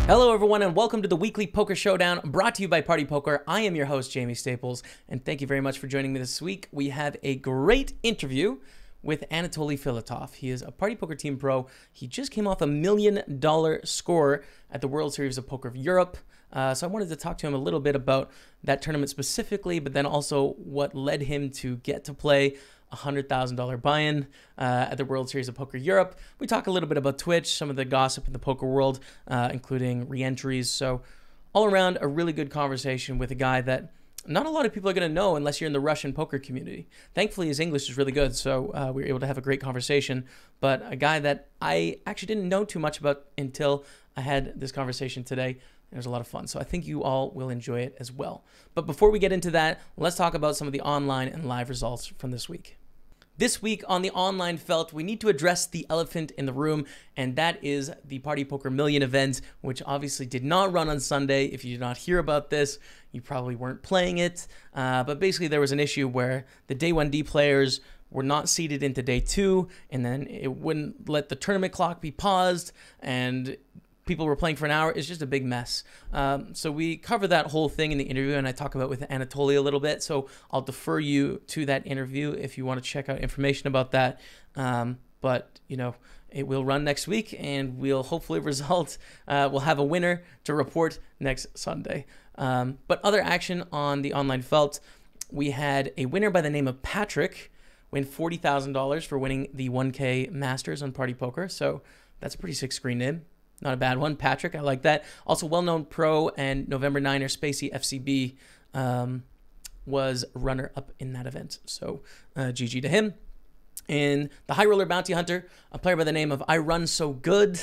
Hello everyone and welcome to the weekly Poker Showdown brought to you by Party Poker. I am your host Jaime Staples and thank you very much for joining me this week. We have a great interview with Anatoly Filatov. He is a Party Poker Team pro. He just came off $1 million score at the World Series of Poker of Europe. So I wanted to talk to him a little bit about that tournament specifically, but then also what led him to get to play $100,000 buy-in at the World Series of Poker Europe. We talk a little bit about Twitch, some of the gossip in the poker world, including re-entries. So all around, a really good conversation with a guy that not a lot of people are going to know unless you're in the Russian poker community. Thankfully, his English is really good, so we were able to have a great conversation. But a guy that I actually didn't know too much about until I had this conversation today. It was a lot of fun, so I think you all will enjoy it as well. But before we get into that, let's talk about some of the online and live results from this week. This week on the online felt, we need to address the elephant in the room, and that is the Party Poker Million event, which obviously did not run on Sunday. If you did not hear about this, you probably weren't playing it. But basically, there was an issue where the Day 1D players were not seeded into Day 2, and then it wouldn't let the tournament clock be paused, and people were playing for an hour. It's just a big mess. So we cover that whole thing in the interview, and I talk about with Anatoly a little bit. So I'll defer you to that interview if you want to check out information about that. But you know, it will run next week, and we'll hopefully we'll have a winner to report next Sunday. But other action on the online felt, we had a winner by the name of Patrick win $40,000 for winning the 1K Masters on Party Poker. So that's a pretty sick screen name. Not a bad one. Patrick, I like that. Also, well-known pro and November 9er Spacey FCB was runner-up in that event. So, Gigi to him. And the High Roller Bounty Hunter, a player by the name of I Run So Good.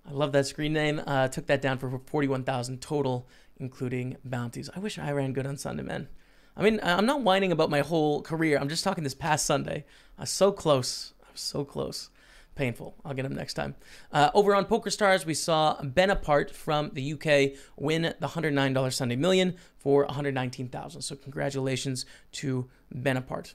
I love that screen name. Took that down for 41,000 total, including bounties. I wish I ran good on Sunday, man. I mean, I'm not whining about my whole career. I'm just talking this past Sunday. I was so close. I was so close. Painful. I'll get him next time. Over on PokerStars, we saw Benapart from the UK win the $109 Sunday Million for $119,000. So congratulations to Benapart.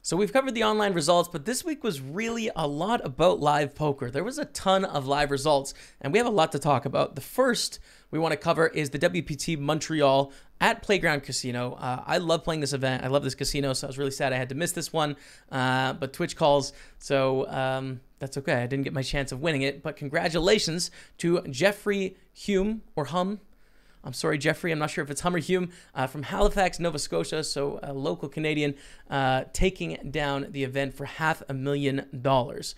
So we've covered the online results, but this week was really a lot about live poker. There was a ton of live results, and we have a lot to talk about. The first we want to cover is the WPT Montreal at Playground Casino. I love playing this event. I love this casino, so I was really sad I had to miss this one. But Twitch calls, so that's okay. I didn't get my chance of winning it, but congratulations to Jeffrey Hume, or Hum. I'm sorry, Jeffrey. I'm not sure if it's Hum or Hume, from Halifax, Nova Scotia, so a local Canadian, taking down the event for $500,000.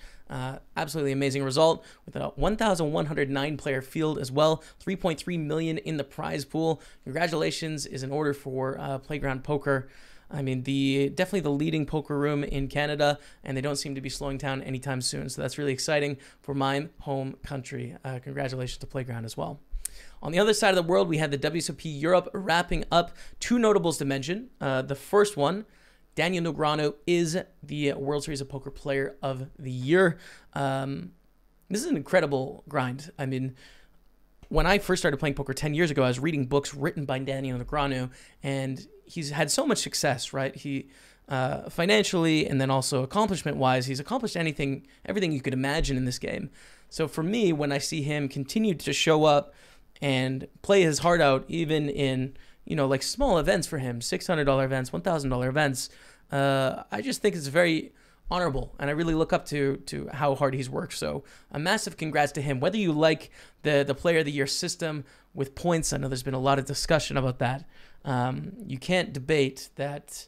Absolutely amazing result with a 1,109 player field as well. 3.3 million in the prize pool. Congratulations is in order for Playground Poker. I mean, definitely the leading poker room in Canada, and they don't seem to be slowing down anytime soon. So that's really exciting for my home country. Congratulations to Playground as well. On the other side of the world, we had the Wsop Europe wrapping up. Two notables to mention. The first one, Daniel Negreanu is the World Series of Poker Player of the Year. This is an incredible grind. I mean, when I first started playing poker 10 years ago, I was reading books written by Daniel Negreanu, and he's had so much success, right? He financially and then also accomplishment-wise, he's accomplished everything you could imagine in this game. So for me, when I see him continue to show up and play his heart out, even in, you know, like small events for him, $600 events, $1,000 events, I just think it's very honorable, and I really look up to how hard he's worked. So a massive congrats to him. Whether you like the Player of the Year system with points, I know there's been a lot of discussion about that. You can't debate that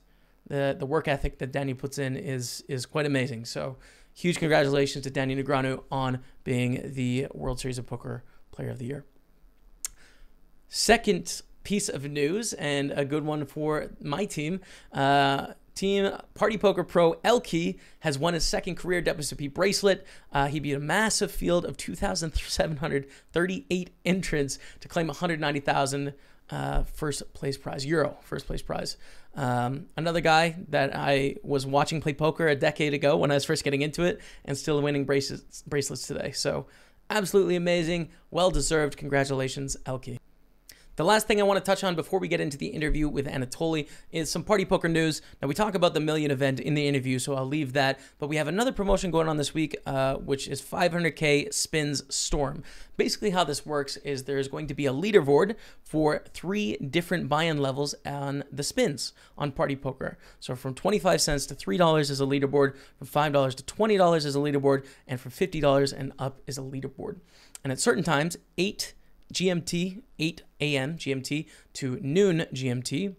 the work ethic that Danny puts in is quite amazing. So huge congratulations to Danny Negreanu on being the World Series of Poker Player of the Year. Second piece of news, and a good one for my team. Team Party Poker Pro Elke has won his second career WSOP bracelet. He beat a massive field of 2,738 entrants to claim 190,000 first place prize, first place prize. Another guy that I was watching play poker a decade ago when I was first getting into it, and still winning bracelets today. So absolutely amazing, well deserved. Congratulations, Elke. The last thing I want to touch on before we get into the interview with Anatoly is some party poker news. Now, we talk about the million event in the interview, so I'll leave that. But we have another promotion going on this week, which is 500K Spins Storm. Basically, how this works is there's going to be a leaderboard for 3 different buy-in levels on the spins on party poker. So from 25 cents to $3 is a leaderboard, from $5 to $20 is a leaderboard, and from $50 and up is a leaderboard. And at certain times, 8 GMT, 8 a.m. GMT to noon GMT,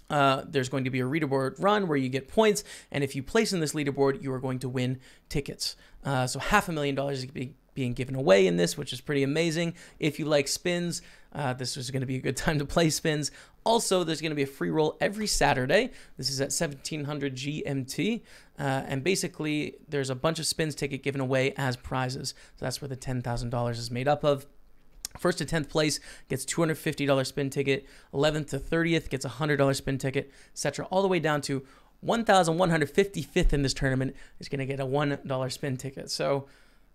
there's going to be a leaderboard run where you get points, and if you place in this leaderboard, you are going to win tickets. So $500,000 is being given away in this, which is pretty amazing. If you like spins, this is going to be a good time to play spins. Also, there's going to be a free roll every Saturday. This is at 1700 GMT. And basically, there's a bunch of spins ticket given away as prizes. So that's where the $10,000 is made up of. First to 10th place gets $250 spin ticket. 11th to 30th gets a $100 spin ticket, etc. All the way down to 1,155th in this tournament is going to get a $1 spin ticket. So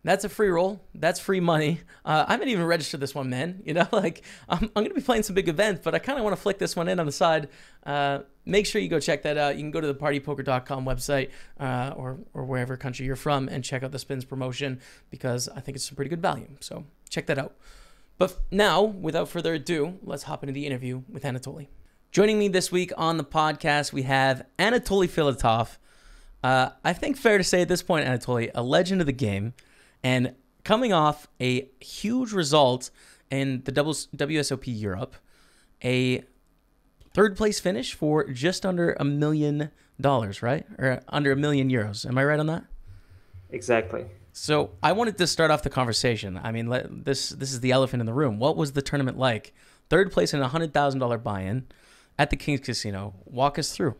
that's a free roll. That's free money. I haven't even registered this one, man. You know, like I'm going to be playing some big events, but I kind of want to flick this one in on the side. Make sure you go check that out. You can go to the partypoker.com website or wherever country you're from and check out the spins promotion because I think it's some pretty good value. So check that out. But now, without further ado, let's hop into the interview with Anatoly. Joining me this week on the podcast, we have Anatoly Filatov. I think fair to say at this point, Anatoly, a legend of the game, and coming off a huge result in the Wsop Europe, a third place finish for just under $1 million, right? Or under €1 million. Am I right on that? Exactly. So I wanted to start off the conversation. I mean, this is the elephant in the room. What was the tournament like? Third place in a $100,000 buy-in at the King's Casino. Walk us through.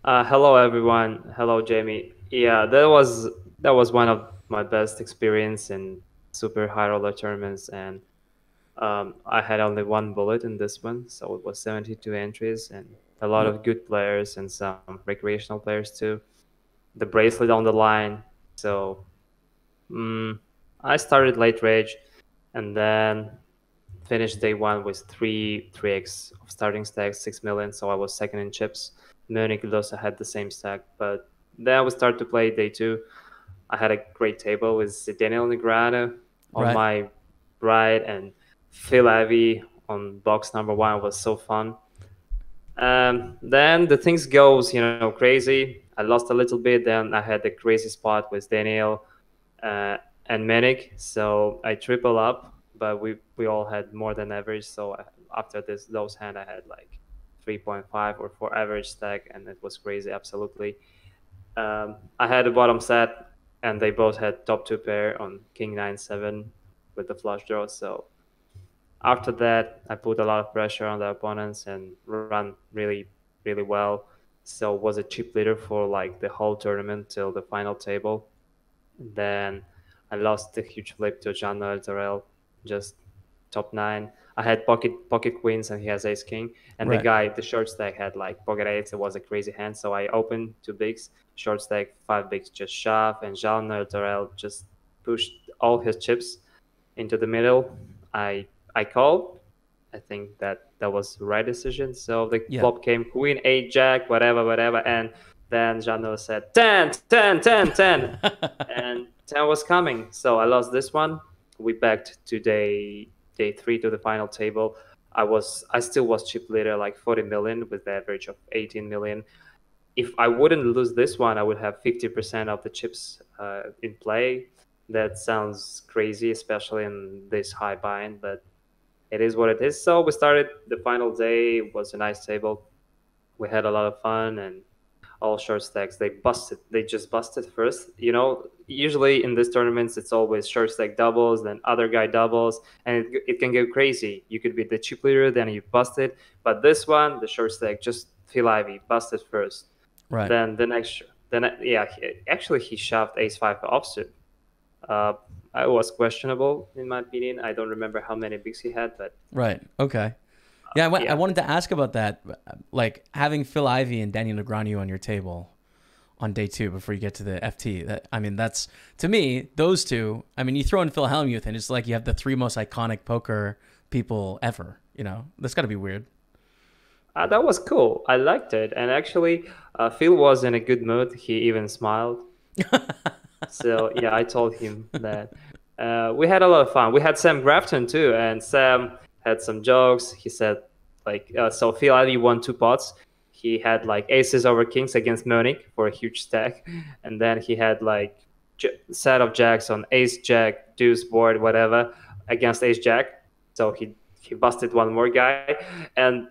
Hello, everyone. Hello, Jamie. Yeah, that was one of my best experience in super high roller tournaments, and I had only one bullet in this one, so it was 72 entries and a lot of good players and some recreational players too. The bracelet on the line, so. I started late rage and then finished day one with 3x of starting stacks, 6 million. So I was second in chips. Munich also had the same stack, but then we started to play day two. I had a great table with Daniel Negreanu on my right and Filatov on box number one. It was so fun. Then the things goes, crazy. I lost a little bit. Then I had a crazy spot with Daniel and Munich, so I triple up, but we all had more than average. So after those hand, I had like 3.5 or 4 average stack, and it was crazy, absolutely. I had a bottom set, and they both had top 2 pair on King 9-7 with the flush draw. So after that, I put a lot of pressure on the opponents and run really, really well. So was a chip leader for like the whole tournament till the final table. Then I lost a huge flip to Jean-Noël Torel, just top 9. I had pocket queens and he has ace king. And the guy, the short stack had like pocket eights. It was a crazy hand. So I opened 2 bigs, short stack 5 bigs, just shove. And Jean-Noël Torel just pushed all his chips into the middle. I called. I think that was the right decision. So the flop came queen, 8, jack, whatever. And then Jean-Noël said 10. And 10 was coming. So I lost this one. We backed to day 3 to the final table. I still was chip leader, like 40 million with the average of 18 million. If I wouldn't lose this one, I would have 50% of the chips in play. That sounds crazy, especially in this high buy-in, but it is what it is. So we started the final day. It was a nice table. We had a lot of fun and all short stacks. They just busted first. Usually in these tournaments, it's always short stack doubles, then other guy doubles, and it can get crazy. You could be the chip leader, then you busted. But this one, the short stack, just Filatov busted first. Right. Then he shoved ace-5 offsuit. I was questionable in my opinion. I don't remember how many bigs he had, but okay. Yeah, I wanted to ask about that, like having Filatov and Daniel Negreanu on your table on day 2 before you get to the FT. That's to me those two. I mean, you throw in Phil Hellmuth and it's like you have the 3 most iconic poker people ever. You know, that's got to be weird. That was cool. I liked it. And actually, Phil was in a good mood. He even smiled. So yeah, I told him that. We had a lot of fun. We had Sam Grafton too, and Sam had some jokes. He said, like, so Phil Ali won 2 pots. He had like aces over kings against Munich for a huge stack, and then he had like set of jacks on ace jack deuce board whatever against ace jack. So he busted one more guy, and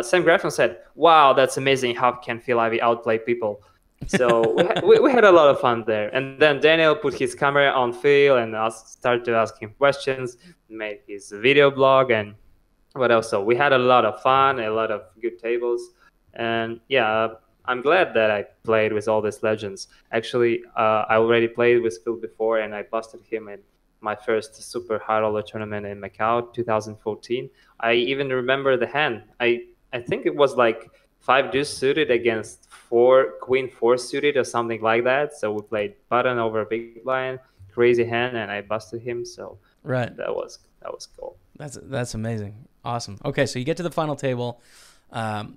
Sam Grafton said, "Wow, that's amazing! How can Phil Ivey outplay people?" So we had a lot of fun there. And then Daniel put his camera on Phil and started to ask him questions, made his video blog, and what else. So we had a lot of fun, a lot of good tables. And yeah, I'm glad that I played with all these legends. Actually, I already played with Phil before, and I busted him in my first super high roller tournament in Macau, 2014. I even remember the hand. I think it was like 5 deuce suited against 4 queen 4 suited or something like that. So we played button over a big blind, crazy hand, and I busted him. So right, that was cool. That's amazing, awesome. Okay, so you get to the final table,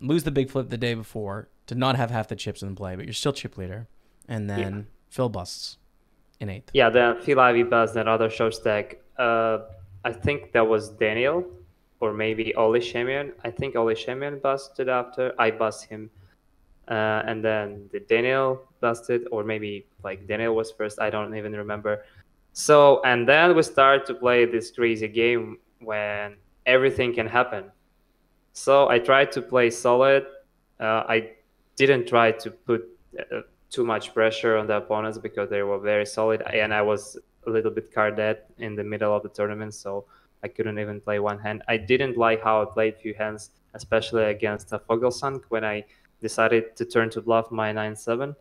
lose the big flip the day before to not have half the chips in play, but you're still chip leader, and then Phil busts in 8th. Yeah, then Phil Ivey busts that other show stack. I think that was Daniel. Or maybe Oli Shemian. I think Oli Shemian busted after. I bust him. And then the Daniel busted, or maybe like Daniel was first. I don't even remember. So, and then we start to play this crazy game when everything can happen. So I tried to play solid. I didn't try to put too much pressure on the opponents because they were very solid. And I was a little bit card dead in the middle of the tournament. So I couldn't even play one hand. I didn't like how I played few hands, especially against Fogelsang when I decided to turn to bluff my 9-7.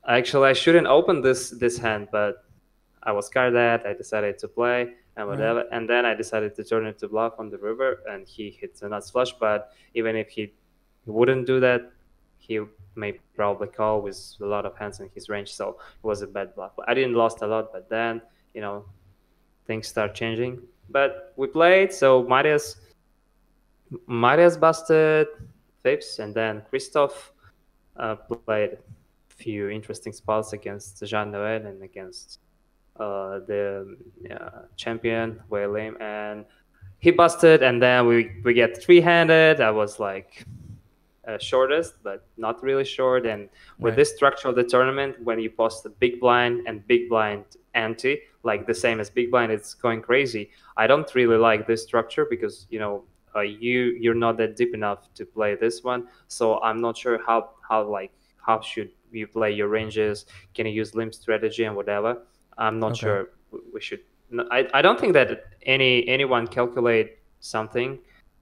Actually, I shouldn't open this hand, but I was scared that I decided to play and whatever. And then I decided to turn it to bluff on the river, and he hits a nuts flush. But even if he wouldn't do that, he may probably call with a lot of hands in his range. So it was a bad bluff. I didn't lost a lot, but then, you know, things start changing. But we played, so Marius busted Phipps, and then Christoph played a few interesting spots against Jean Noel and against the champion Wei Lim, and he busted, and then we get 3-handed. I was like shortest, but not really short. And with this structure of the tournament, when you post the big blind and big blind ante, like the same as big blind, it's going crazy. I don't really like this structure because, you know, you're not that deep enough to play this one. So I'm not sure how should you play your ranges. Can you use limb strategy and whatever? I'm not sure we should. I don't think that anyone calculate something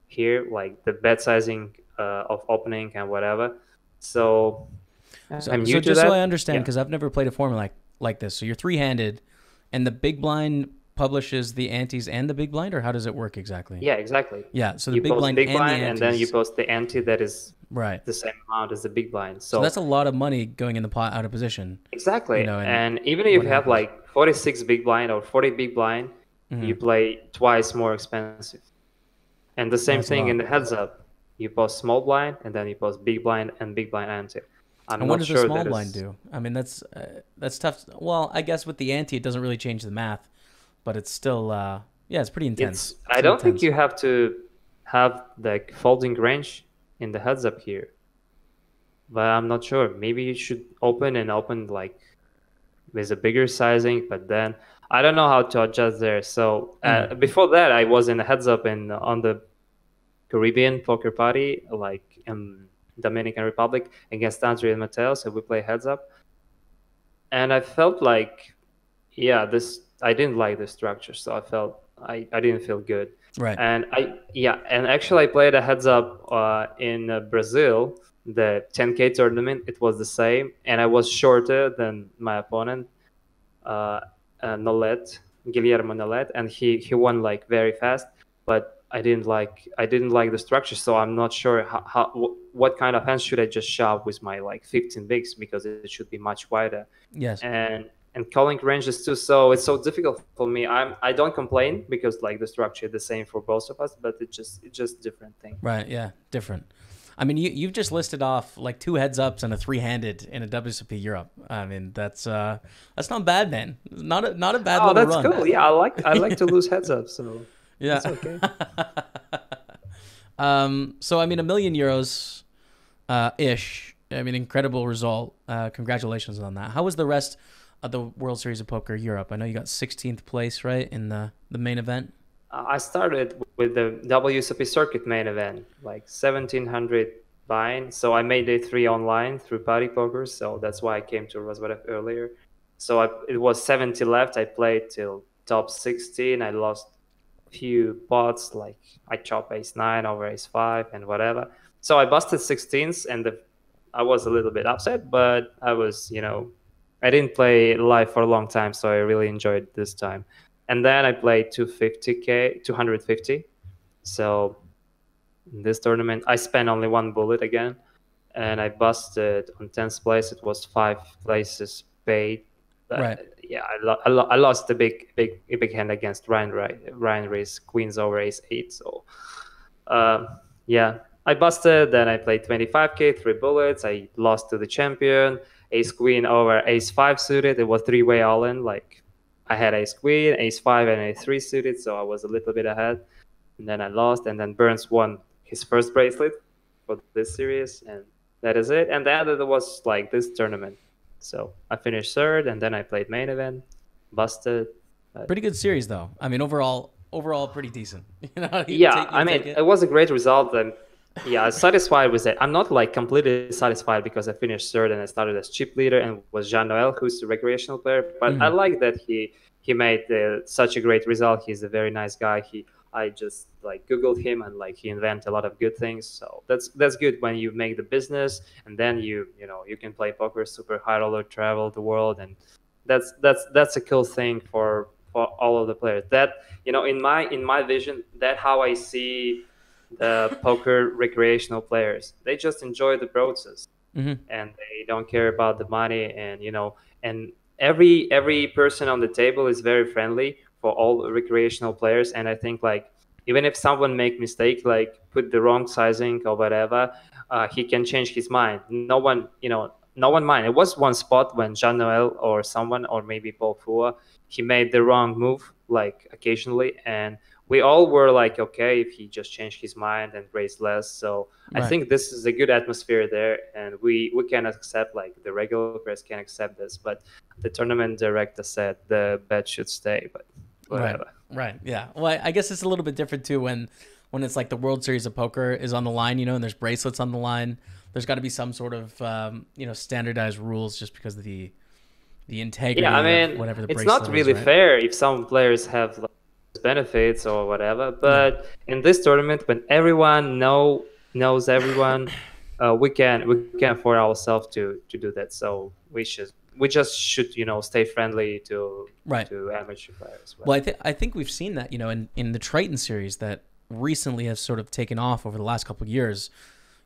here, like the bet sizing of opening and whatever. So I'm new to just that. So I understand, because I've never played a format like this. So you're 3-handed, and the big blind publishes the antes and the big blind, or how does it work exactly? Yeah, exactly. Yeah, so the you big post blind, big and blind, the and then you post the ante that is the same amount as the big blind. So that's a lot of money going in the pot out of position. Exactly. You know, and even if you have like 46 big blind or 40 big blind, you play twice more expensive. And the same thing in the heads up. You post small blind, and then you post big blind and big blind ante. And what does the small blind do? I mean, that's tough. Well, I guess with the ante, it doesn't really change the math, but it's still, it's pretty intense. I don't think you have to have the folding range in the heads up here, but I'm not sure. Maybe you should open like with a bigger sizing, but then I don't know how to adjust there. So before that, I was in a heads up on the Caribbean poker party, like in Dominican Republic, against Andre and Mateo. So we play heads up, and I felt like, I didn't like the structure. So I felt I didn't feel good. Right. And actually I played a heads up in Brazil, the 10K tournament. It was the same, and I was shorter than my opponent, Nolet, Guillermo Nolet, and he won like very fast. But I didn't like the structure, so I'm not sure what kind of hands should I just shove with my like 15 bigs, because it should be much wider. Yes. And and calling ranges too. So it's so difficult for me. I don't complain because like the structure is the same for both of us, but it's just different thing. Right. Yeah. Different. I mean, you've just listed off like 2 heads-ups and a 3-handed in a Wsop Europe. I mean, that's not bad, man. Not a bad Oh, little that's run. cool. Yeah, I like to lose heads up, so Yeah. it's okay. So I mean, €1 million ish. I mean, incredible result. Congratulations on that. How was the rest of the World Series of Poker Europe? I know you got 16th place, right, in the main event. I started with the WSOP circuit main event, like 1700 buy-in. So I made day 3 online through Party Poker. So that's why I came to Rosbarev earlier. So it was 70 left. I played till top 16. I lost a few pots, like I chopped ace-9 over ace-5 and whatever. So I busted 16s, and I was a little bit upset, but I was, I didn't play live for a long time, so I really enjoyed this time. And then I played 250. So in this tournament, I spent only 1 bullet again, and I busted on 10th place. It was 5 places paid. But Right. yeah, I lost the big hand against Ryan Reis, queens over ace-8. So yeah, I busted. Then I played 25k, 3 bullets. I lost to the champion. Ace queen over ace-5 suited. It was 3-way all-in. Like I had ace queen, ace-5, and ace-3 suited, so I was a little bit ahead. And then I lost, and then Burns won his first bracelet for this series, and that is it. And then there was like this tournament. So I finished 3rd, and then I played main event, busted. Pretty good series, though. I mean, overall, pretty decent. It was a great result. And yeah, I'm satisfied with it. I'm not like completely satisfied because I finished 3rd and I started as chip leader and was Jean Noel, who's a recreational player. But I like that he made such a great result. He's a very nice guy. I just like Googled him, and like he invented a lot of good things. So that's good when you make the business, and then you can play poker super high roller, travel the world, and that's a cool thing for all of the players. That in my vision, that's how I see the poker recreational players. They just enjoy the process, and they don't care about the money, and and every person on the table is very friendly for all recreational players. And I think like even if someone make mistake, like put the wrong sizing or whatever, he can change his mind. No one mind. It was one spot when Jean Noel or someone, or maybe Paul Fua, he made the wrong move like occasionally, and we all were like, okay, if he just changed his mind and raised less. So Right. I think this is a good atmosphere there, and we can accept, like the regular players can accept this, but the tournament director said the bet should stay, but whatever. Right. Yeah. Well, I guess it's a little bit different too when it's like the World Series of Poker is on the line, and there's bracelets on the line. There's got to be some sort of standardized rules just because of the integrity. Yeah, I mean, of whatever the it's bracelet not really is, right? fair if some players have like, benefits or whatever. But in this tournament, when everyone knows everyone, we can afford ourselves to do that. So we just should stay friendly to amateur players. Well, I think we've seen that in the Triton series that recently has sort of taken off over the last couple of years.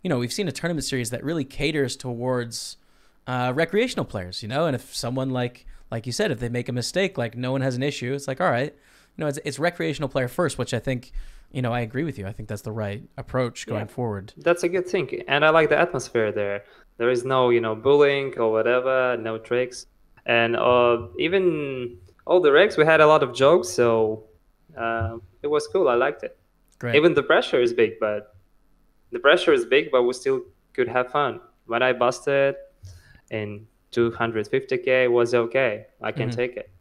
We've seen a tournament series that really caters towards recreational players. And if someone like you said, if they make a mistake, like no one has an issue. It's like, all right, it's recreational player first, which I think. I agree with you. I think that's the right approach going forward. That's a good thing. And I like the atmosphere there. There is no, bullying or whatever, no tricks. And even all the regs, we had a lot of jokes. So it was cool. I liked it. Great. Even the pressure is big, but we still could have fun. When I busted in 250K, it was okay. I can take it.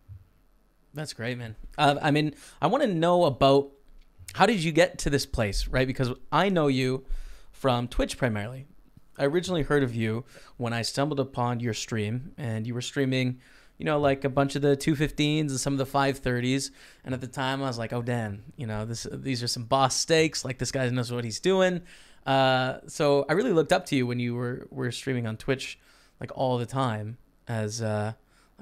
That's great, man. I mean, I want to know about how did you get to this place, right? Because I know you from Twitch primarily. I originally heard of you when I stumbled upon your stream, and you were streaming, like a bunch of the 215s and some of the 530s. And at the time, I was like, oh, damn, these are some boss stakes. Like, this guy knows what he's doing. So I really looked up to you when you were streaming on Twitch, like all the time as I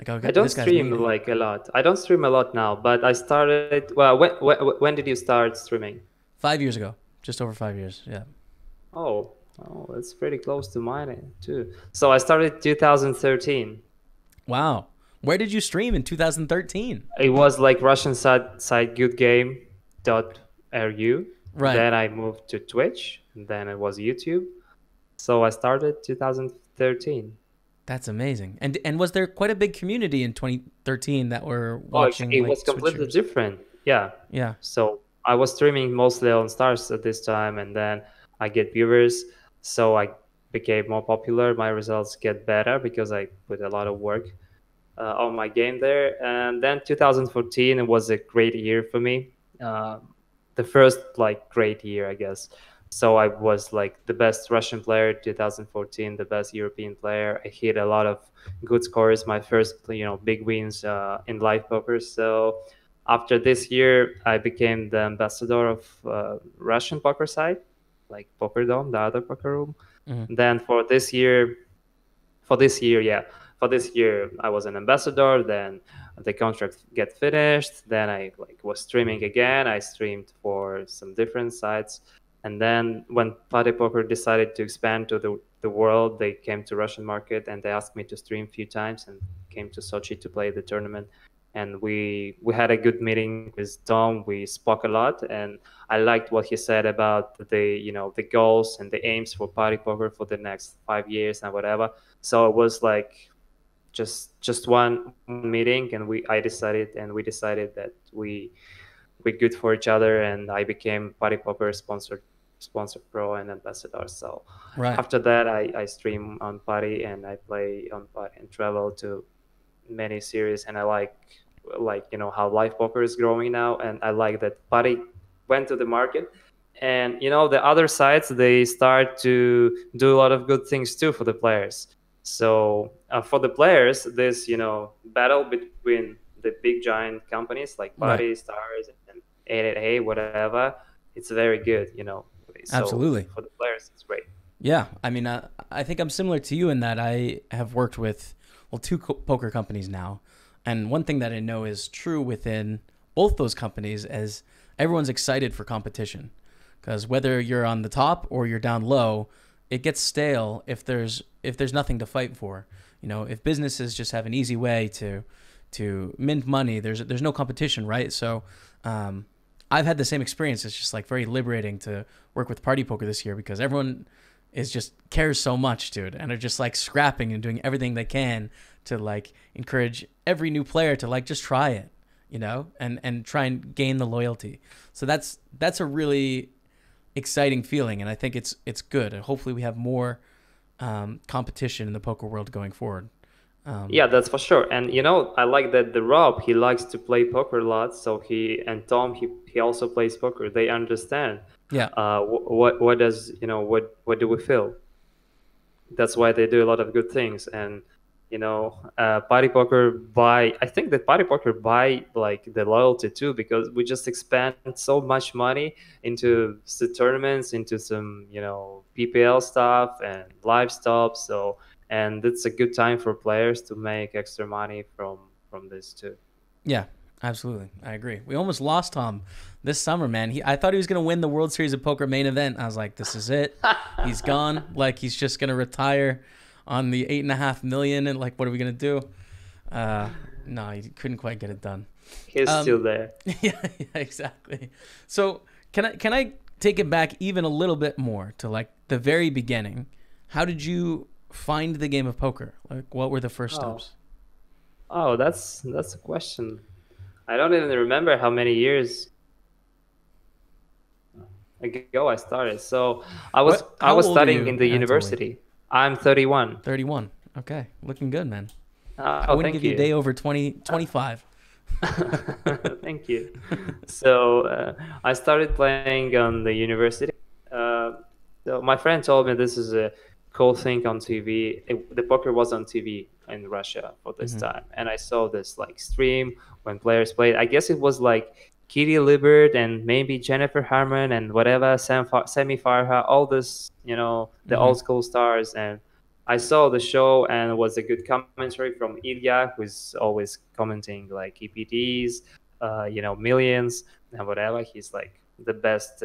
don't stream like a lot. I don't stream a lot now, but I started. Well, when did you start streaming? 5 years ago, just over 5 years. Yeah. Oh, that's pretty close to mine too. So I started 2013. Wow. Where did you stream in 2013? It was like Russian site goodgame.ru. Right. Then I moved to Twitch. Then it was YouTube. So I started 2013. That's amazing. And was there quite a big community in 2013 that were Oh, watching? it like, was completely different. Yeah. Yeah. So I was streaming mostly on Stars at this time, and then I get viewers. So I became more popular. My results get better because I put a lot of work on my game there. And then 2014, it was a great year for me. The first like great year, I guess. So I was like the best Russian player 2014, the best European player. I hit a lot of good scores, my first big wins in live poker. So after this year, I became the ambassador of Russian poker site, like PokerDome, the other poker room. Mm-hmm. Then for this year, I was an ambassador. Then the contract get finished. Then I was streaming again. I streamed for some different sites. And then when Party Poker decided to expand to the world, they came to Russian market and they asked me to stream a few times and came to Sochi to play the tournament. And we had a good meeting with Tom. We spoke a lot, and I liked what he said about the goals and the aims for Party Poker for the next 5 years and whatever. So it was like just one meeting, and we decided that we're good for each other, and I became Party Poker sponsor pro and ambassador. So after that, I stream on Party and I play on Party and travel to many series, and I like how live poker is growing now, and I like that Party went to the market, and the other sites, they start to do a lot of good things too for the players. So for the players, this battle between the big giant companies like Party, Stars, and E08, whatever, it's very good. So absolutely, for the players, it's great. Yeah, I mean, I think I'm similar to you in that I have worked with two poker companies now, and one thing that I know is true within both those companies is everyone's excited for competition, because whether you're on the top or you're down low, it gets stale if there's nothing to fight for. If businesses just have an easy way to mint money, there's no competition, right? So I've had the same experience. It's just like very liberating to work with Party Poker this year because everyone is just cares so much, dude, and are just like scrapping and doing everything they can to like encourage every new player to like just try it, and try and gain the loyalty. So that's a really exciting feeling, and I think it's good, and hopefully we have more competition in the poker world going forward. Yeah, that's for sure. And I like that the Rob, he likes to play poker a lot. So Tom, he also plays poker. They understand. Yeah. What does what do we feel? That's why they do a lot of good things. And Party Poker I think that Party Poker buy like the loyalty too, because we just expand so much money into the tournaments, into some PPL stuff and live stuff. So. And it's a good time for players to make extra money from this too. Yeah, absolutely. I agree. We almost lost Tom this summer, man. I thought he was going to win the World Series of Poker main event. I was like, this is it. He's gone. Like, he's just going to retire on the $8.5 million. And like, what are we going to do? No, he couldn't quite get it done. He's still there. Yeah, exactly. So can I take it back even a little bit more to like the very beginning? How did you find the game of poker? Like, what were the first steps? Oh, that's a question. I don't even remember how many years ago I started. So I was studying in the university. I'm 31. 31. Okay, looking good, man. I wouldn't give you a day over 25. Thank you. So I started playing on the university. So my friend told me this is a cool thing on TV. The poker was on TV in Russia for this time, and I saw this like stream when players played. I guess it was like Kitty Libert and maybe Jennifer Harmon and whatever, Semi Farha, all this, the old school stars. And I saw the show, and it was a good commentary from Ilya, who's always commenting like EPTs, millions and whatever. He's like the best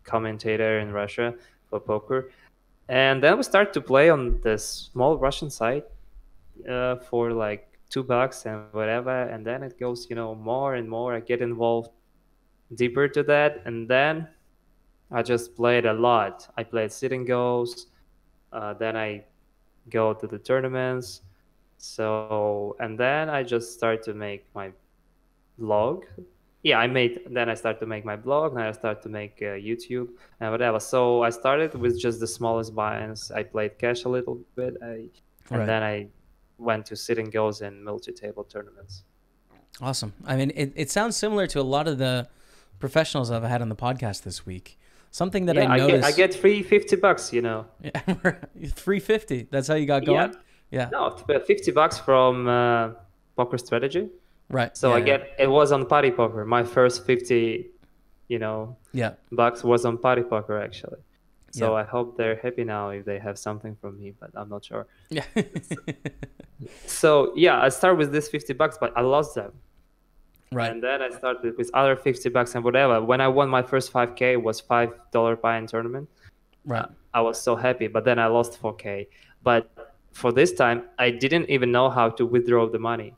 commentator in Russia for poker. And then we started to play on this small Russian site for like $2 and whatever, and then it goes, more and more. I get involved deeper to that, and then I just played a lot. I played sit and goes, then I go to the tournaments. So, and then I just start to make my blog. Yeah, then I start to make my blog, then I start to make YouTube and whatever. So I started with just the smallest buy-ins. I played cash a little bit, and then I went to sit and goes and multi-table tournaments. Awesome. I mean, it sounds similar to a lot of the professionals I've had on the podcast this week. Something that I noticed. I get free $50, Yeah, free 50. That's how you got going? Yeah. No, $50 from Poker Strategy. Right. So it was on Party Poker. My first 50, bucks was on Party Poker actually. So I hope they're happy now if they have something from me, but I'm not sure. Yeah. So I started with this $50, but I lost them. Right. And then I started with other $50 and whatever. When I won my first 5K, it was $5 buy-in tournament. Right. I was so happy, but then I lost 4K. But for this time, I didn't even know how to withdraw the money.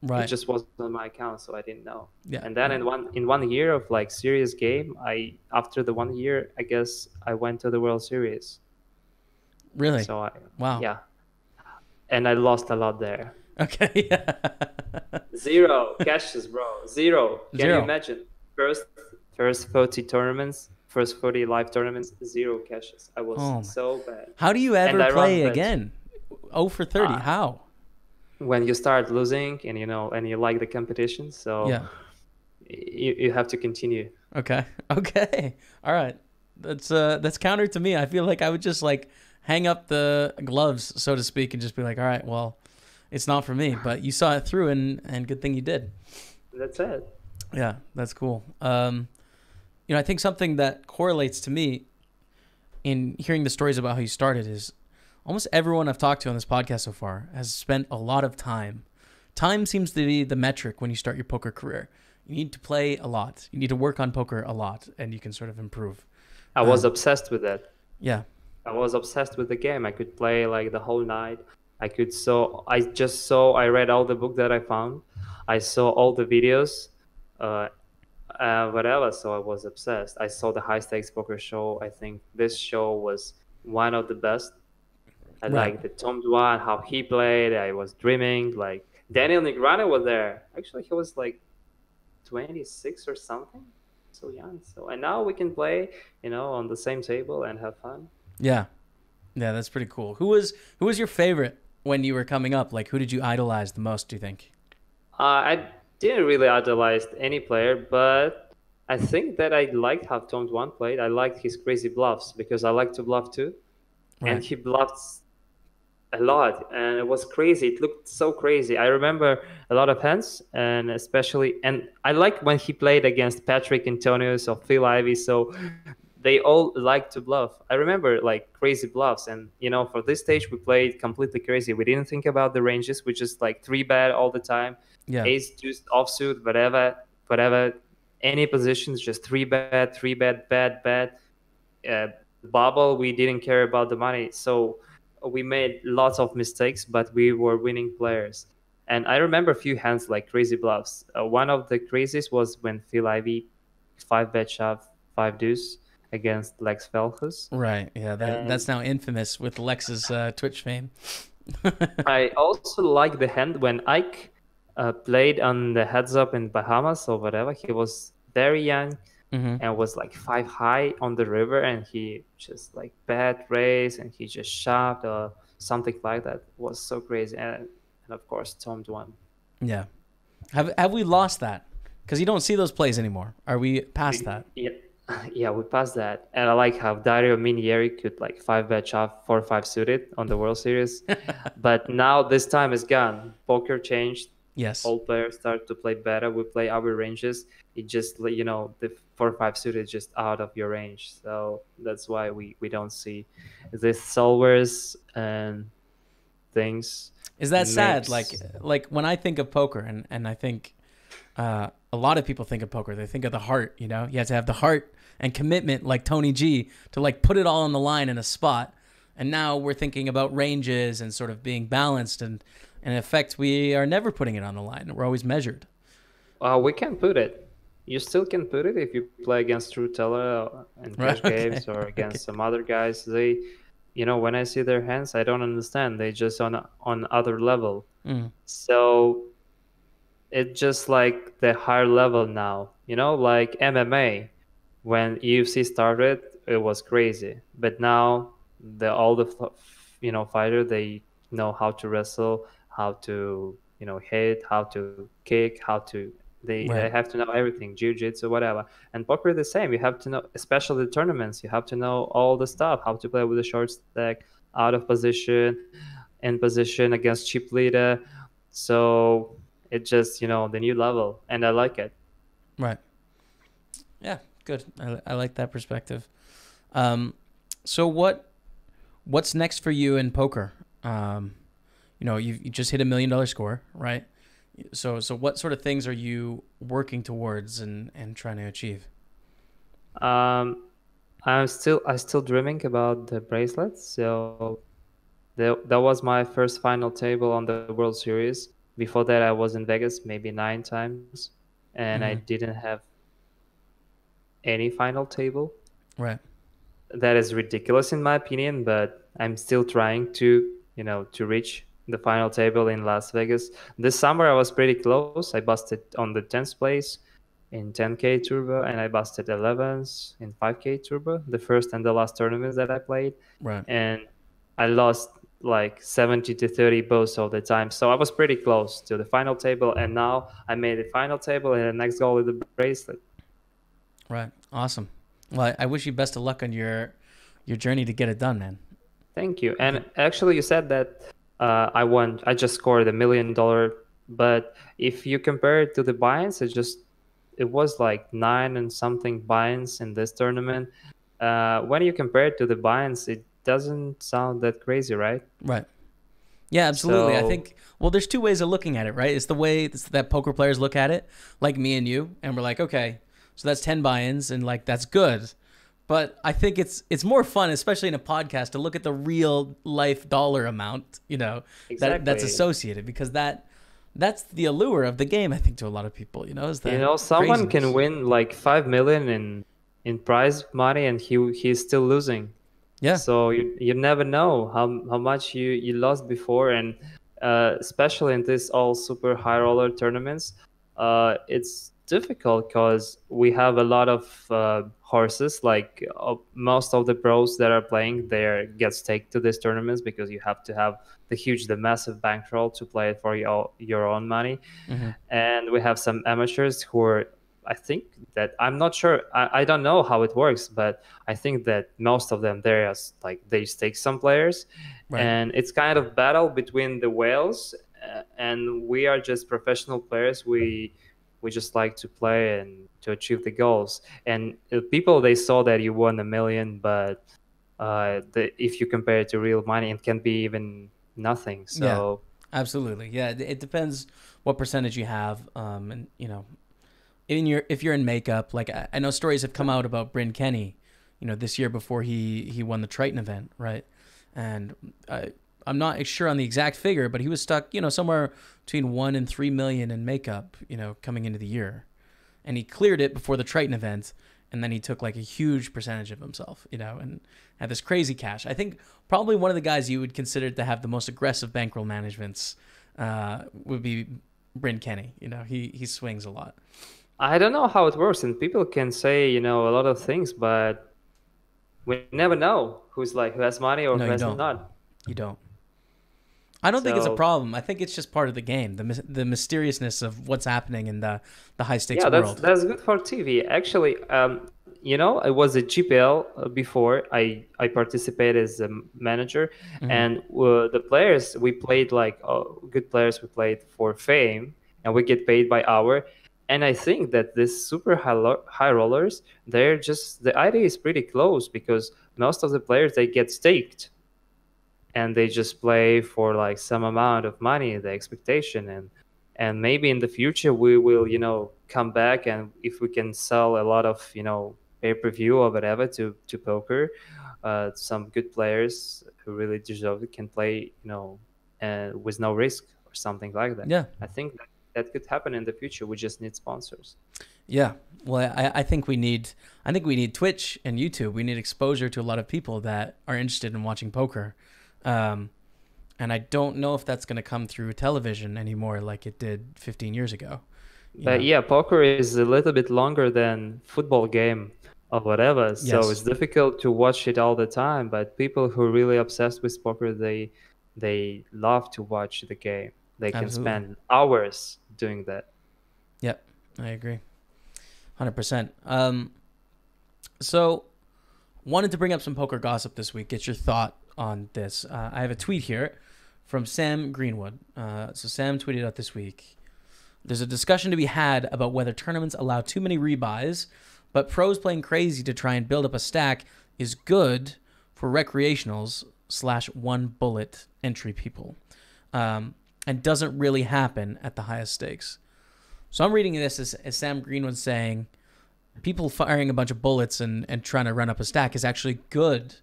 Right. It just wasn't on my account, so I didn't know. Yeah. And then in one year of like serious game, after the 1 year, I guess I went to the World Series. Really? So wow. Yeah. And I lost a lot there. Okay. Zero cashes, bro. Zero. Can you imagine? First 40 tournaments, first 40 live tournaments, 0 cashes. I was so bad. How do you ever play again? 0 for 30. How? When you start losing and you like the competition, so you have to continue. Okay. All right. That's counter to me. I feel like I would just like hang up the gloves, so to speak, and just be like, all right, well, it's not for me. But you saw it through, and good thing you did. That's it. Yeah, that's cool. I think something that correlates to me in hearing the stories about how you started is almost everyone I've talked to on this podcast so far has spent a lot of time. Time seems to be the metric when you start your poker career. You need to play a lot. You need to work on poker a lot, and you can sort of improve. I was obsessed with that. Yeah. I was obsessed with the game. I could play like the whole night. I read all the book that I found. I saw all the videos, whatever. So I was obsessed. I saw the High Stakes Poker Show. I think this show was one of the best. I liked the Thompson one, how he played. I was dreaming. Like Daniel Negreanu was there. Actually, he was like 26 or something. So young. And now we can play, on the same table and have fun. Yeah, that's pretty cool. Who was your favorite when you were coming up? Like, who did you idolize the most, do you think? I didn't really idolize any player, but I think that I liked how Thompson played. I liked his crazy bluffs because I like to bluff too. Right. And he bluffed a lot, and it was crazy. It looked so crazy. I remember a lot of hands, and I like when he played against Patrick Antonius or Phil Ivey, so they all like to bluff. I remember like crazy bluffs, and for this stage we played completely crazy. We didn't think about the ranges. We just like 3-bet all the time. Yeah. Ace, deuce, offsuit, whatever, any positions, just 3-bet, bet. Bubble, we didn't care about the money, so we made lots of mistakes, but we were winning players. And I remember a few hands like crazy bluffs. One of the craziest was when Phil Ivey 5-bet shove 5 deuce against Lex Felhus. Right. Yeah. That's now infamous with Lex's Twitch fame. I also like the hand when Ike played on the heads up in Bahamas or whatever. He was very young. Mm-hmm. And was like 5 high on the river, and he just like bad raise, and he just shoved or something like that. It was so crazy, and of course Tom won. Yeah, have we lost that? Because you don't see those plays anymore. Are we past that? Yeah, we passed that. And I like how Dario Minieri could like 5-bet shove 4-5 suited on the World Series, but now this time is gone. Poker changed. Yes. All players start to play better. We play our ranges. It just, the 4-5 suited is just out of your range. So that's why we don't see the solvers and things. Is that sad? Like when I think of poker, and I think a lot of people think of poker, they think of the heart, You have to have the heart and commitment like Tony G to like put it all on the line in a spot. And now we're thinking about ranges and sort of being balanced. And And in effect, we are never putting it on the line. We're always measured. We can put it. You still can put it if you play against True Teller in Right. cash Okay. games or Okay. against some other guys. They, when I see their hands, I don't understand. They just on other level. Mm. So it's just like the higher level now. Like MMA. When UFC started, it was crazy. But now all the fighter, they know how to wrestle, how to hit, how to kick, how to they Right. have to know everything, jiu-jitsu, whatever. And poker the same. You have to know, especially the tournaments. You have to know all the stuff, how to play with a short stack, out of position, in position against cheap leader. So it's just the new level, and I like it. Right. Yeah. Good. I like that perspective. So what's next for you in poker? You just hit $1 million score, right? So what sort of things are you working towards and trying to achieve? I still dreaming about the bracelets. So that was my first final table on the World Series. Before that, I was in Vegas maybe 9 times, and I Mm-hmm. didn't have any final table. Right. That is ridiculous in my opinion, but I'm still trying to reach the final table in Las Vegas. This summer I was pretty close. I busted on the 10th place in 10K Turbo, and I busted 11s in 5K Turbo, the first and the last tournaments that I played. Right. And I lost like 70 to 30 both of the time. So I was pretty close to the final table, and now I made the final table, and the next goal is the bracelet. Right. Awesome. Well, I wish you best of luck on your journey to get it done, man. Thank you. And actually, you said that I won. I just scored $1 million, but if you compare it to the buy-ins, it was like 9 and something buy-ins in this tournament. When you compare it to the buy-ins, it doesn't sound that crazy, right? Right. Yeah, absolutely. I So think, well, there's two ways of looking at it, right? It's the way that poker players look at it, like me and you, and we're like, okay, so that's 10 buy-ins, and like that's good. But I think it's more fun, especially in a podcast, to look at the real life dollar amount, that's exactly. associated, because that's the allure of the game, I think, to a lot of people, is that Someone craziness. can win like 5 million in prize money, and he's still losing. Yeah. So you never know how much you lost before, and especially in this all super high roller tournaments, it's difficult because we have a lot of horses. Like most of the pros that are playing, they get staked to these tournaments because you have to have the massive bankroll to play it for your own money. Mm-hmm. And we have some amateurs who are, I think that, I'm not sure, I don't know how it works, but I think that most of them there is like they stake some players, Right. and it's kind of battle between the whales, and we are just professional players. We just like to play and to achieve the goals. And people, they saw that you won $1 million, but if you compare it to real money, it can be even nothing. Yeah. So Absolutely. Yeah. It depends what percentage you have, and if you're in makeup, like I know stories have come out about Bryn Kenny, this year before he won the Triton event, right? And I'm not sure on the exact figure, but he was stuck, somewhere between 1 and 3 million in makeup, coming into the year, and he cleared it before the Triton event, and then he took like a huge percentage of himself, and had this crazy cash. I think probably one of the guys you would consider to have the most aggressive bankroll managements would be Bryn Kenny. He swings a lot. I don't know how it works, and people can say, a lot of things, but we never know who has money or No, who you has don't. not. You don't. I don't think it's a So problem. I think it's just part of the game, the mysteriousness of what's happening in the high stakes yeah, that's world. that's good for TV. Actually, I was a GPL before. I participated as a manager, Mm-hmm. and the players we played, like good players, we played for fame, and we get paid by hour. And I think that this super high rollers, they're just, the idea is pretty close, because most of the players, they get staked, and they just play for like some amount of money, the expectation. And maybe in the future we will come back, and if we can sell a lot of pay-per-view or whatever to poker, some good players who really deserve it can play and with no risk, or something like that. Yeah. I think that could happen in the future. We just need sponsors. Yeah. Well, I think we need Twitch and YouTube. We need exposure to a lot of people that are interested in watching poker. And I don't know if that's going to come through television anymore like it did 15 years ago. But yeah, poker is a little bit longer than football game or whatever. So Yes. it's difficult to watch it all the time. But people who are really obsessed with poker, they love to watch the game. They can spend hours doing that. Yep, I agree. 100%. So wanted to bring up some poker gossip this week. Get your thought on this. I have a tweet here from Sam Greenwood. So Sam tweeted out this week. There's a discussion to be had about whether tournaments allow too many rebuys, but pros playing crazy to try and build up a stack is good for recreationals / one bullet entry people, and doesn't really happen at the highest stakes. So I'm reading this as Sam Greenwood saying people firing a bunch of bullets and trying to run up a stack is actually good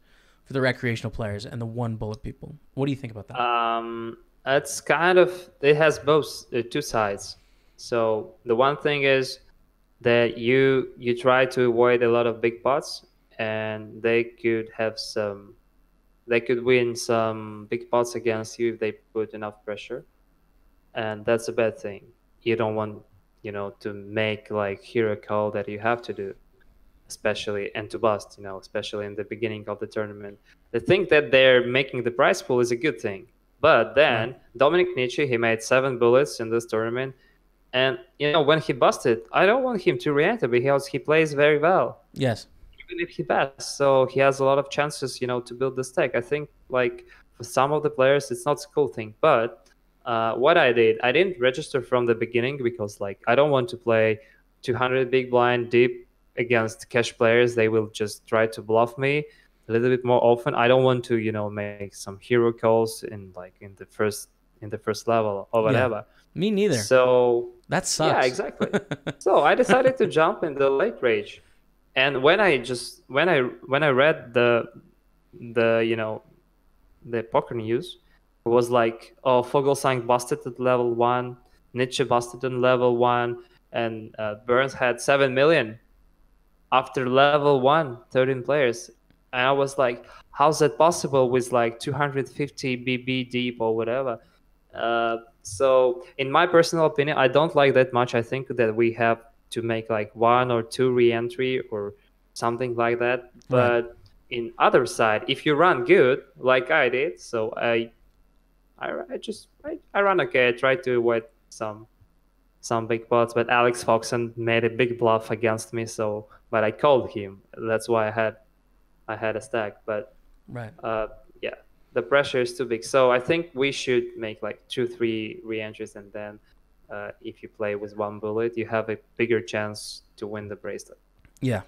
for the recreational players and the one bullet people. What do you think about that? It's kind of, it has both two sides. So the one thing is that you try to avoid a lot of big pots, and they could win some big pots against you if they put enough pressure, and that's a bad thing. You don't want to make like hero call that you have to do, especially, and to bust, especially in the beginning of the tournament. The thing that they're making the prize pool is a good thing, but then Dominic Nietzsche, he made 7 bullets in this tournament. And, when he busted, I don't want him to re-enter because he plays very well. Yes. Even if he busts. So he has a lot of chances, to build the stack. I think, like, for some of the players, it's not a cool thing. But what I didn't register from the beginning because, like, I don't want to play 200 big blind deep against cash players. They will just try to bluff me a little bit more often. I don't want to, make some hero calls in the first level or whatever. Yeah. Me neither. So that sucks. Yeah, exactly. So I decided to jump in the late rage, and when I read the poker news, it was like, oh, Fogelsang busted at level 1, Nietzsche busted on level 1, and Burns had 7 million after level 1, 13 players, and I was like, how's that possible with like 250 BB deep or whatever? So in my personal opinion, I don't like that much. I think that we have to make like 1 or 2 re-entry or something like that. But in other side, if you run good, like I did, so I run okay. I try to avoid some big pots, but Alex Foxen made a big bluff against me. But I called him. That's why I had a stack. But yeah. The pressure is too big. So I think we should make like 2-3 re-entries, and then if you play with 1 bullet, you have a bigger chance to win the bracelet. Yeah,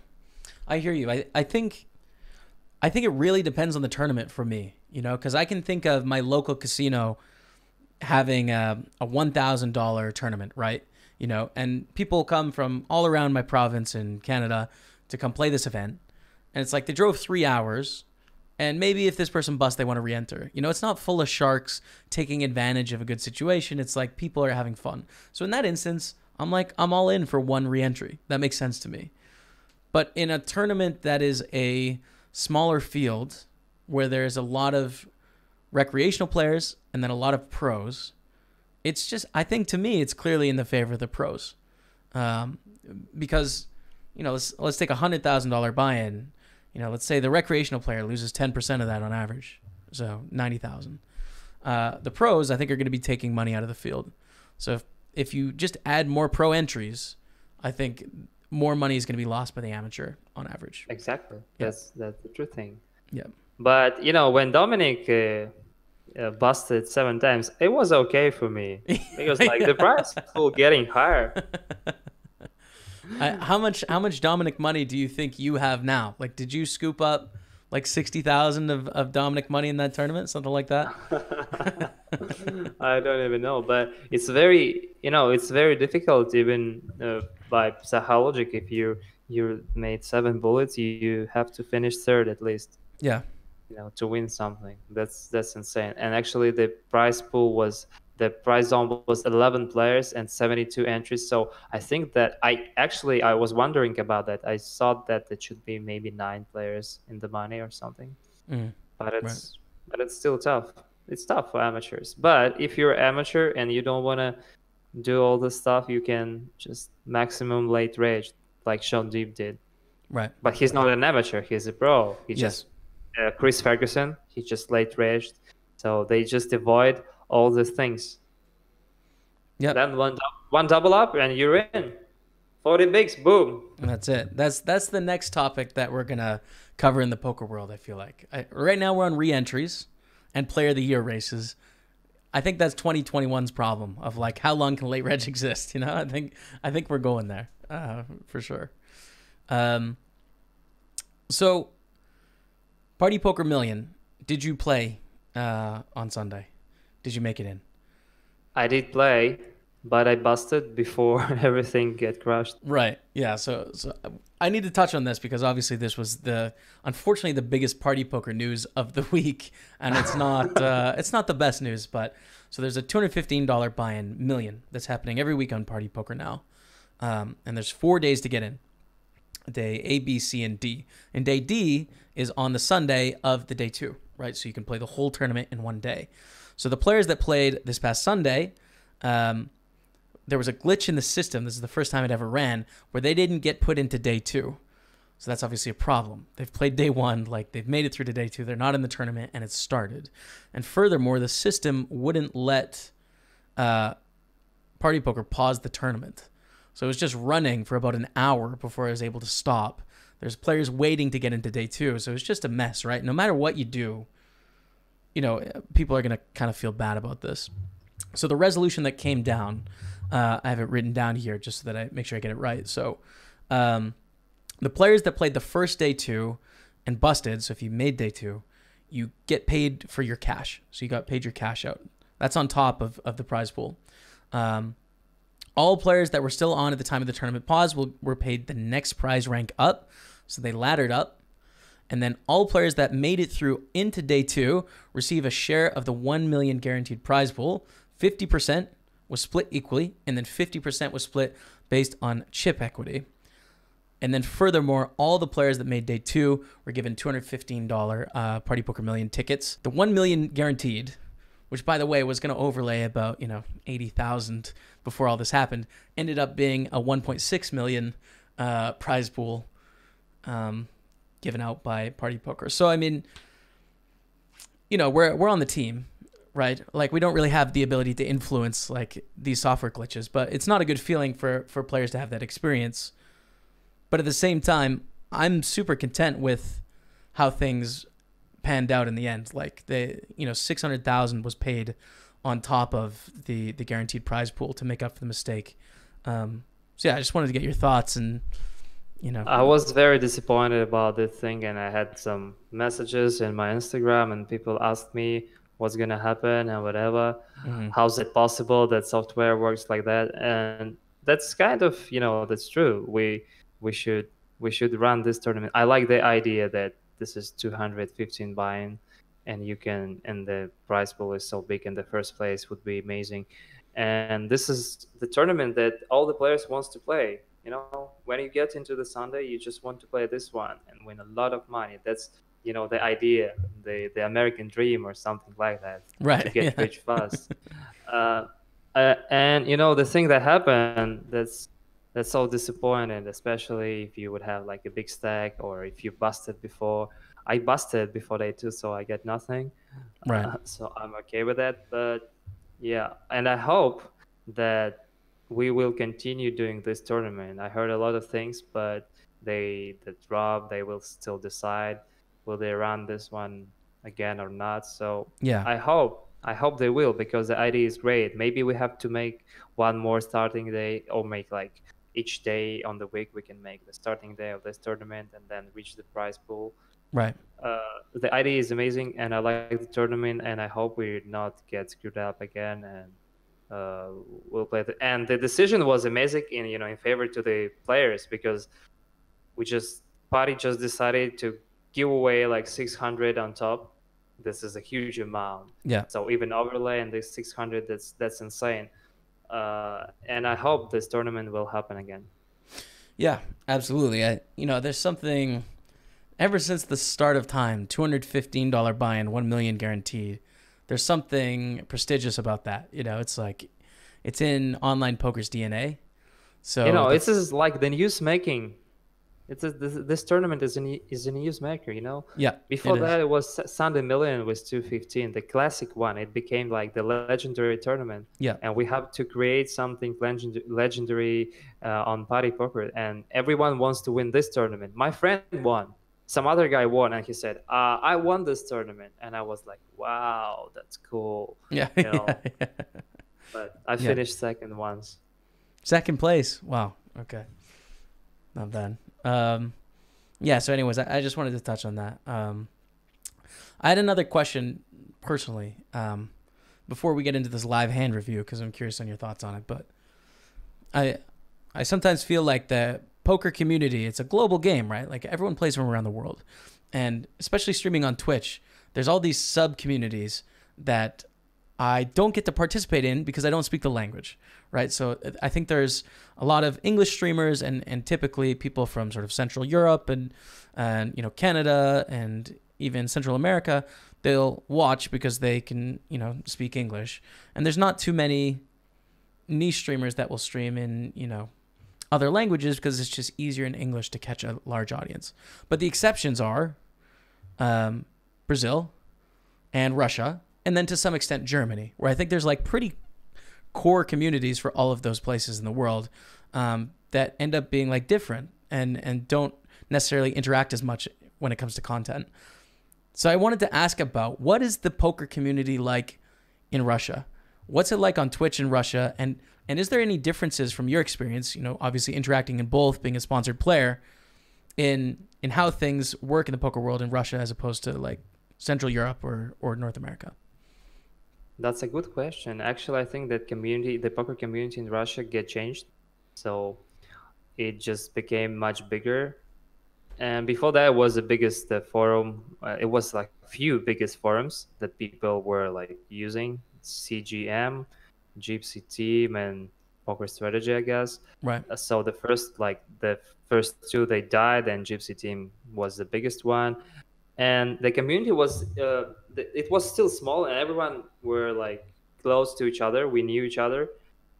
I hear you. I think it really depends on the tournament for me, because I can think of my local casino having a $1,000 tournament, right? And people come from all around my province in Canada to come play this event. And it's like they drove 3 hours. And maybe if this person busts, they want to re-enter. It's not full of sharks taking advantage of a good situation. It's like people are having fun. So in that instance, I'm all in for 1 re-entry. That makes sense to me. But in a tournament that is a smaller field where there's a lot of recreational players and then a lot of pros, it's just, I think to me, it's clearly in the favor of the pros. Because, let's take $100,000 buy-in. Let's say the recreational player loses 10% of that on average, so 90,000. The pros, I think, are going to be taking money out of the field. So if you just add more pro entries, I think more money is going to be lost by the amateur on average. Exactly. Yeah. That's the true thing. Yeah. But when Dominic busted 7 times, it was okay for me because the price pool getting higher. How much Dominic money do you think you have now? Like, did you scoop up like 60,000 of Dominic money in that tournament, something like that? I don't even know, but it's very difficult even by psychologic. If you made 7 bullets, you have to finish 3rd at least. Yeah. To win something. That's insane. And actually, the prize pool was the prize zone was 11 players and 72 entries. So I think that I was wondering about that. I thought that it should be maybe 9 players in the money or something, Mm, but right. it's still tough. It's tough for amateurs. But if you're amateur and you don't want to do all this stuff, you can just maximum late rage like Sean Deep did. Right. But he's not an amateur. He's a pro. He Yes. just Chris Ferguson. He just late raged. So they just avoid all these things. Yep. Then one double up and you're in. 40 bigs, boom. And that's it. That's the next topic that we're gonna cover in the poker world. I feel like right now we're on re-entries and player of the year races. I think that's 2021's problem of like how long can late reg exist? You know, I think we're going there for sure. So, Party Poker Million, did you play on Sunday? Did you make it in? I did play, but I busted before everything get crushed. Right. Yeah. So I need to touch on this because obviously this was unfortunately the biggest party poker news of the week, and it's not the best news. But so there's a $215 buy-in million that's happening every week on Party Poker now, and there's 4 days to get in. Day A, B, C, and D. And day D is on the Sunday of the day 2, right? So you can play the whole tournament in one day. So the players that played this past Sunday, there was a glitch in the system. This is the first time it ever ran where they didn't get put into day 2. So that's obviously a problem. They've played day 1, like they've made it through to day 2. They're not in the tournament and it's started. And furthermore, the system wouldn't let Party Poker pause the tournament. So it was just running for about an hour before I was able to stop. There's players waiting to get into day 2. So it's just a mess, right? No matter what you do, you know, people are going to kind of feel bad about this. So the resolution that came down, I have it written down here just so that I make sure I get it right. So the players that played the first day 2 and busted, so if you made day 2, you get paid for your cash. So you got paid your cash out. That's on top of the prize pool. All players that were still on at the time of the tournament pause were paid the next prize rank up. So they laddered up. And then all players that made it through into day 2 receive a share of the 1 million guaranteed prize pool. 50% was split equally, and then 50% was split based on chip equity. And then furthermore, all the players that made day 2 were given $215 Party Poker Million tickets. The 1 million guaranteed, which by the way was going to overlay about 80,000 before all this happened, ended up being a 1.6 million prize pool given out by Party Poker. So I mean, we're on the team, right? Like we don't really have the ability to influence like these software glitches, but it's not a good feeling for players to have that experience. But at the same time, I'm super content with how things panned out in the end. Like 600,000 was paid on top of the guaranteed prize pool to make up for the mistake. So yeah, I just wanted to get your thoughts and. I was very disappointed about this thing, and I had some messages in my Instagram, and people asked me what's gonna happen and whatever. Mm-hmm. How's it possible that software works like that? And that's kind of that's true. We should run this tournament. I like the idea that this is 215 buy-in, and the prize pool is so big in the first place would be amazing. And this is the tournament that all the players wants to play. When you get into the Sunday, you just want to play this one and win a lot of money. That's, the idea, the American dream or something like that. Right. To get rich fast. And, the thing that happened, that's so disappointing, especially if you would have like a big stack or if you busted before. I busted before day 2, so I get nothing. Right. So I'm okay with that. But yeah, and I hope that we will continue doing this tournament. I heard a lot of things, but they will still decide will they run this one again or not. So yeah, I hope they will, because the idea is great. Maybe we have to make one more starting day, or make like each day on the week we can make the starting day of this tournament and then reach the prize pool. Right. The idea is amazing, and I like the tournament, and I hope we not get screwed up again, and we'll play and the decision was amazing in favor to the players, because Party just decided to give away like 600 on top this is a huge amount. Yeah. So even overlay and this 600, that's insane. And I hope this tournament will happen again. Yeah, absolutely. There's something ever since the start of time, $215 buy-in, 1 million guaranteed. There's something prestigious about that. It's like it's in online poker's DNA. So this is like the news making. This tournament is a news maker. Yeah. Before that, it was Sunday Million with 215, the classic one. It became like the legendary tournament. Yeah. And we have to create something legendary on Party Poker, and everyone wants to win this tournament. My friend won. Some other guy won, and he said, "I won this tournament," and I was like, "Wow, that's cool." Yeah. Yeah. But I finished second once. Second place. Wow. Okay. Not bad. Yeah. So, anyways, I just wanted to touch on that. I had another question personally before we get into this live hand review because I'm curious on your thoughts on it. But I sometimes feel like the poker community, it's a global game, right? Like everyone plays from around the world, and especially streaming on Twitch, there's all these sub communities that I don't get to participate in because I don't speak the language, right? So I think there's a lot of English streamers and typically people from sort of Central Europe and Canada and even Central America. They'll watch because they can speak English, and there's not too many niche streamers that will stream in other languages because it's just easier in English to catch a large audience. But the exceptions are Brazil and Russia, and then to some extent Germany, where I think there's like pretty core communities for all of those places in the world that end up being like different and don't necessarily interact as much when it comes to content. So I wanted to ask about, what is the poker community like in Russia? What's it like on Twitch in Russia? And is there any differences from your experience, obviously interacting in both, being a sponsored player, in how things work in the poker world in Russia as opposed to like Central Europe or North America? That's a good question. Actually, I think that the poker community in Russia get changed. So it just became much bigger. And before that, it was the biggest forum. It was like a few biggest forums that people were like using: CGM, Gypsy Team, and Poker Strategy, I guess. Right. So the first two, they died, and Gypsy Team was the biggest one. And the community was it was still small, and everyone were like close to each other. We knew each other,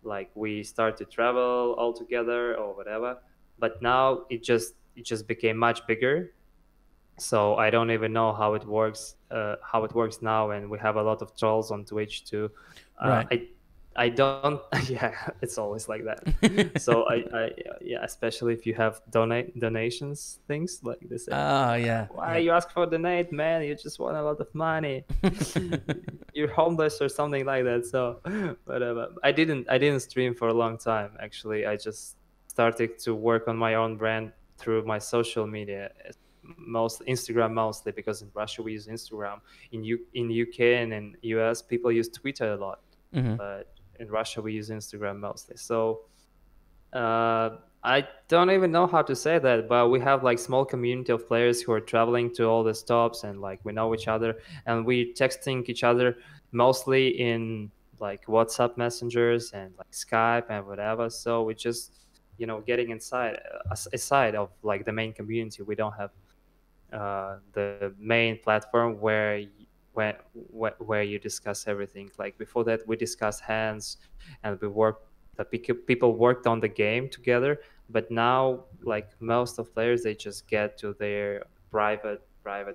like we started to travel all together or whatever. But now it just became much bigger. So I don't even know how it works now, and we have a lot of trolls on Twitch too. Right. I don't. Yeah, it's always like that. So especially if you have donations things like this. Oh yeah. Why you ask for donate, man? You just want a lot of money. You're homeless or something like that. So, whatever. I didn't stream for a long time. Actually, I just started to work on my own brand through my social media. Instagram mostly, because in Russia we use Instagram. In UK and in US people use Twitter a lot. Mm-hmm. But in Russia we use Instagram mostly. So I don't even know how to say that, but we have like small community of players who are traveling to all the stops, and like we know each other, and we texting each other mostly in like WhatsApp messengers and like Skype and whatever. So we just getting aside of like the main community. We don't have the main platform where you discuss everything. Like before that, we discussed hands, and people worked on the game together. But now, like most of players, they just get to their private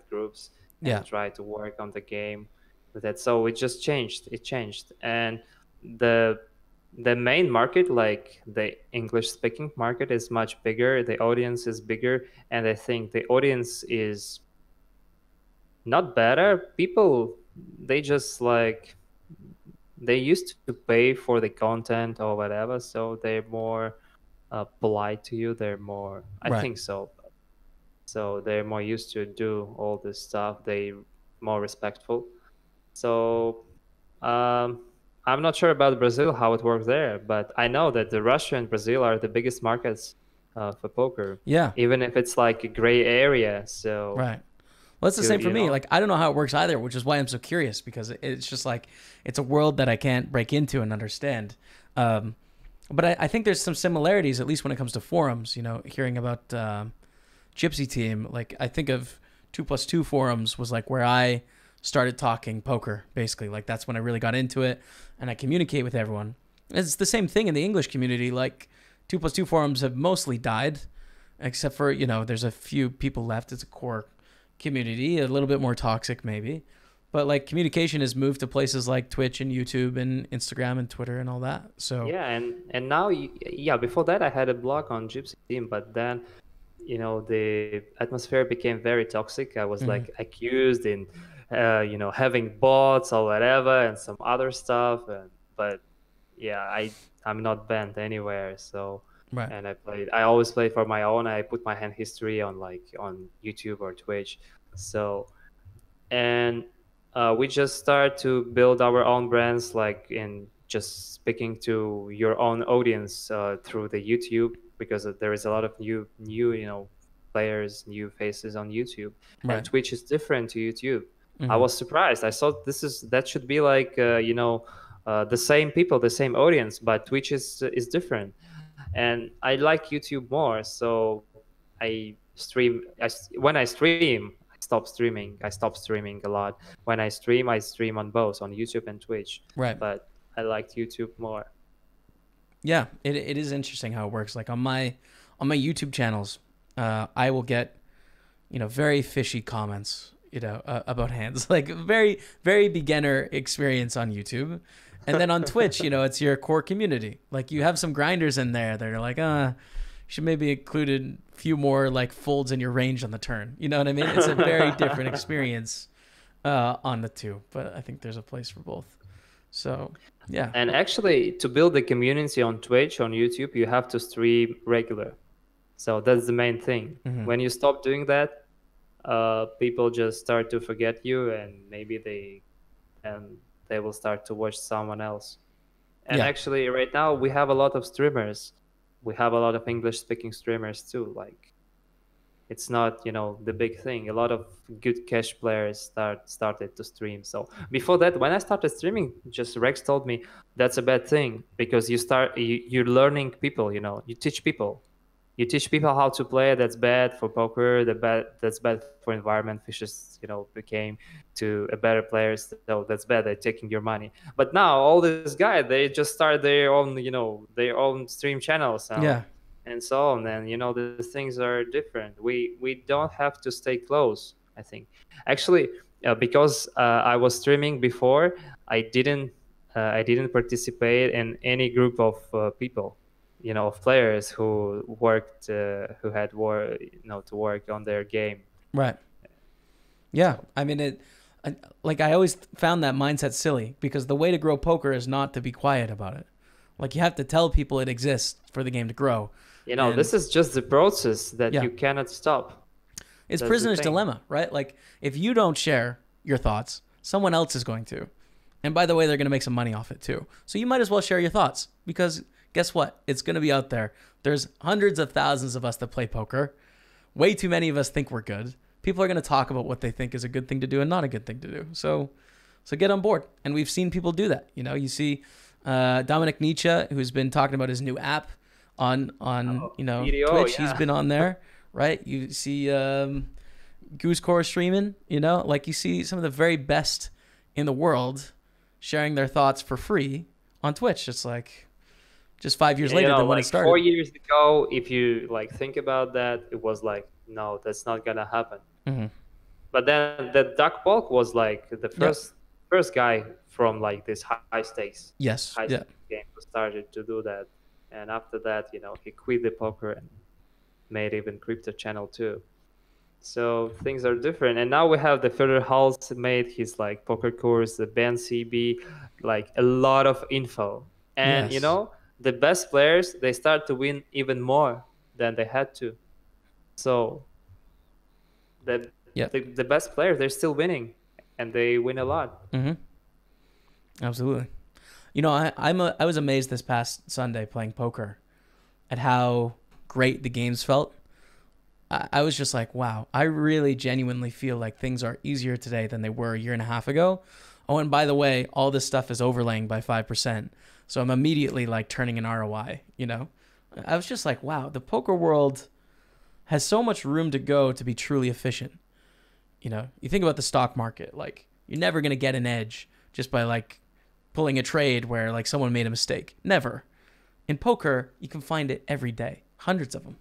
groups and try to work on the game with that. So it just changed. It changed, and the main market, like the English speaking market, is much bigger. The audience is bigger, and I think the audience is not better. People, they just like, they used to pay for the content or whatever, so they're more polite to you. They're more, I think so. So they're more used to do all this stuff. They more respectful. So I'm not sure about Brazil, how it works there, but I know that the Russia and Brazil are the biggest markets for poker. Yeah. Even if it's like a gray area. So right. Well, it's the same for you me. know? Like, I don't know how it works either, which is why I'm so curious, because it's just like, it's a world that I can't break into and understand. But I think there's some similarities, at least when it comes to forums, you know, hearing about Gypsy Team. Like, I think of 2+2 forums was like where I started talking poker, basically. Like, that's when I really got into it and I communicate with everyone. It's the same thing in the English community. Like, 2+2 forums have mostly died, except for, you know, there's a few people left. It's a core community, a little bit more toxic maybe. But like communication has moved to places like Twitch and YouTube and Instagram and Twitter and all that. So Yeah, and now, yeah, before that I had a blog on Gypsy Team, but then, you know, the atmosphere became very toxic. I was like accused in, you know, having bots or whatever and some other stuff. But yeah, I'm not banned anywhere. So, right. and I always play for my own. I put my hand history on like on YouTube or Twitch. So, and we just start to build our own brands, like in just speaking to your own audience through the YouTube, because there is a lot of new you know, players, new faces on YouTube, Right. and Twitch is different to YouTube. I Mhm. was surprised. I thought that should be like you know, the same people, the same audience, but Twitch is different, and I like YouTube more. So I stream. When I stream, I stopped streaming a lot. When I stream on both, on YouTube and Twitch. Right. But I liked YouTube more. Yeah, it is interesting how it works. Like on my YouTube channels, I will get, you know, very fishy comments, you know, about hands, like very, very beginner experience on YouTube. And then on Twitch, you know, it's your core community. Like you have some grinders in there that are like, you should maybe included a few more like folds in your range on the turn. You know what I mean? It's a very different experience on the two, but I think there's a place for both. So yeah. And actually, to build the community on Twitch, on YouTube, you have to stream regular. So that's the main thing. When you stop doing that, people just start to forget you, and maybe they will start to watch someone else. And actually, right now we have a lot of streamers. We have a lot of English-speaking streamers too. Like, it's not, you know, the big thing. A lot of good cash players started to stream. So before that, when I started streaming, just Rex told me that's a bad thing, because you're learning people. You know, you teach people how to play. That's bad for poker. That's bad for environment. Fishes, you know, became to a better players. So that's bad. They're taking your money. But now all these guys, they just start their own, you know, their own stream channels. And so on. And, you know, the things are different. We don't have to stay close, I think. Actually, because I was streaming before, I didn't participate in any group of people, you know, of players who worked, who had to work on their game. Right. Yeah. I mean, like I always found that mindset silly, because the way to grow poker is not to be quiet about it. Like you have to tell people it exists for the game to grow. You know, this is just the process that you cannot stop. It's prisoner's dilemma, right? Like if you don't share your thoughts, someone else is going to. And by the way, they're going to make some money off it too. So you might as well share your thoughts, because guess what? It's going to be out there. There's hundreds of thousands of us that play poker. Way too many of us think we're good. People are going to talk about what they think is a good thing to do and not a good thing to do. So get on board. And we've seen people do that. You know, you see Dominic Nietzsche, who's been talking about his new app on you know, video, Twitch. He's been on there, right? You see Goosecore streaming, you know, like you see some of the very best in the world sharing their thoughts for free on Twitch. It's like just 5 years later than when it started. 4 years ago, if you like think about that, it was like, no, that's not gonna happen. But then the Duck Bulk was like the first guy from like this high stakes game who started to do that. And after that, you know, he quit the poker and made even crypto channel too. So things are different. And now we have the Federer Hals made his like poker course, the Ben CB, like a lot of info. And you know, the best players, they start to win even more than they had to. So the best players, they're still winning, and they win a lot. Absolutely. You know, I was amazed this past Sunday playing poker at how great the games felt. I was just like, wow, I really genuinely feel like things are easier today than they were a year and a half ago. Oh, and by the way, all this stuff is overlaying by 5%. So I'm immediately like turning an ROI, you know? I was just like, wow, the poker world has so much room to go to be truly efficient. You know, you think about the stock market, like you're never going to get an edge just by like pulling a trade where like someone made a mistake. Never. In poker, you can find it every day. Hundreds of them.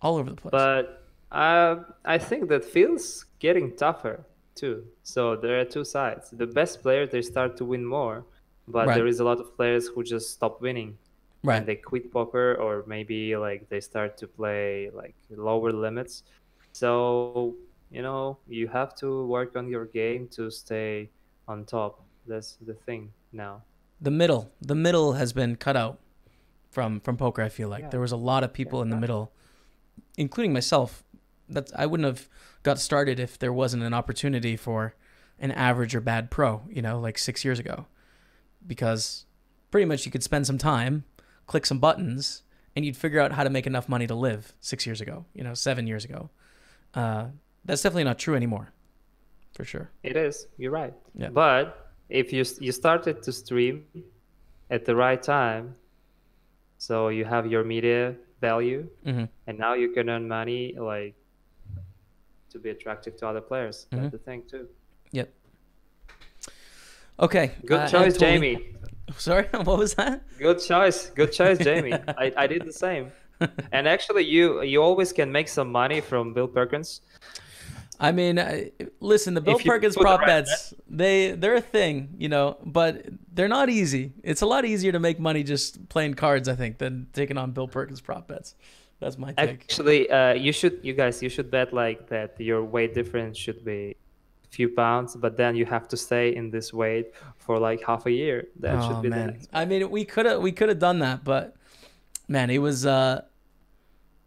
All over the place. But I think that feels getting tougher too. So there are two sides. The best players, they start to win more, but Right. there is a lot of players who just stop winning. Right. And they quit poker, or maybe like they start to play like lower limits. So, you know, you have to work on your game to stay on top. That's the thing now. The middle has been cut out from poker. I feel like there was a lot of people in the middle, including myself, that I wouldn't have got started if there wasn't an opportunity for an average or bad pro, you know, like 6 years ago, because pretty much you could spend some time, click some buttons, and you'd figure out how to make enough money to live 6 years ago, you know, 7 years ago. That's definitely not true anymore, for sure. It is. You're right. Yeah. But if you started to stream at the right time, so you have your media value, and now you can earn money like to be attractive to other players. That's the thing too. Yep. Okay. Good choice, Jamie. Sorry, what was that? Good choice. Good choice, Jamie. I did the same. And actually, you always can make some money from Bill Perkins. I mean, listen, the Bill Perkins prop bets, they're a thing, you know, but they're not easy. It's a lot easier to make money just playing cards, I think, than taking on Bill Perkins prop bets. That's my take. Actually, you should bet like that your weight difference should be a few pounds, but then you have to stay in this weight for like half a year. That should be the next. I mean, we could have done that, but man, it was an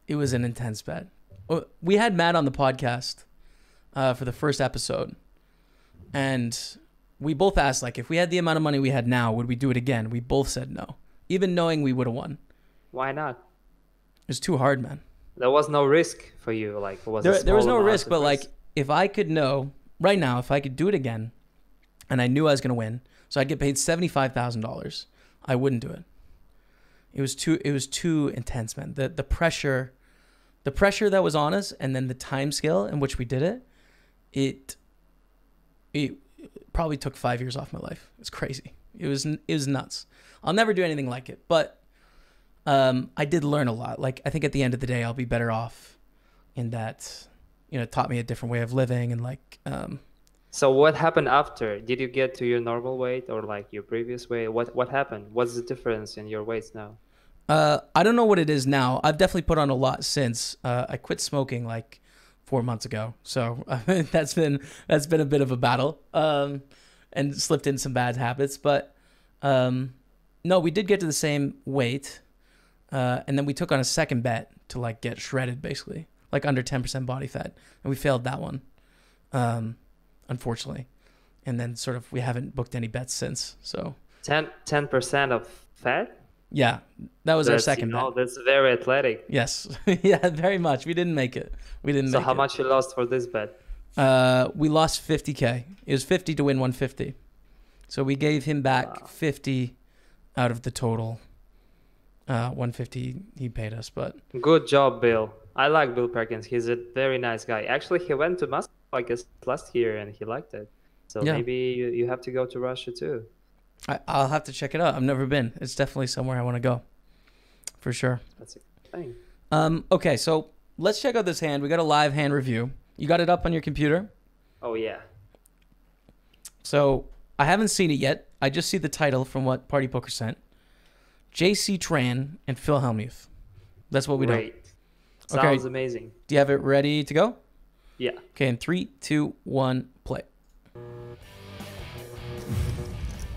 intense bet. We had Matt on the podcast for the first episode, and we both asked, like, if we had the amount of money we had now, would we do it again? We both said no, even knowing we would have won. Why not? It's too hard, man. There was no risk for you, like there was no risk, but like if I could know right now, if I could do it again, and I knew I was gonna win, so I'd get paid $75,000, I wouldn't do it. It was too intense, man. The pressure that was on us, and then the time scale in which we did it. It probably took 5 years off my life. It's crazy. It was nuts. I'll never do anything like it, but I did learn a lot. Like, I think at the end of the day, I'll be better off in that, you know, it taught me a different way of living, and like. So what happened after? Did you get to your normal weight or like your previous weight? What happened? What's the difference in your weights now? I don't know what it is now. I've definitely put on a lot since. I quit smoking like 4 months ago, so that's been a bit of a battle, and slipped in some bad habits. But no, we did get to the same weight, and then we took on a second bet to like get shredded, basically, like under 10% body fat, and we failed that one, unfortunately. And then sort of we haven't booked any bets since. So 10% of fat. Yeah, that was our second bet. That's very athletic. Yes, yeah, very much. We didn't make it. So how much you lost for this bet? We lost $50K. It was 50 to win 150. So we gave him back 50 out of the total 150 he paid us. But good job, Bill. I like Bill Perkins. He's a very nice guy. Actually, he went to Moscow, I guess, last year, and he liked it. So maybe you have to go to Russia too. I'll have to check it out. I've never been. It's definitely somewhere I want to go, for sure. That's a thing. Okay, so let's check out this hand. We got a live hand review. You got it up on your computer? Oh, yeah. So I haven't seen it yet. I just see the title from what Party Poker sent. JC Tran and Phil Hellmuth. That's what we know. Sounds amazing. Do you have it ready to go? Yeah. Okay, in 3, 2, 1, play.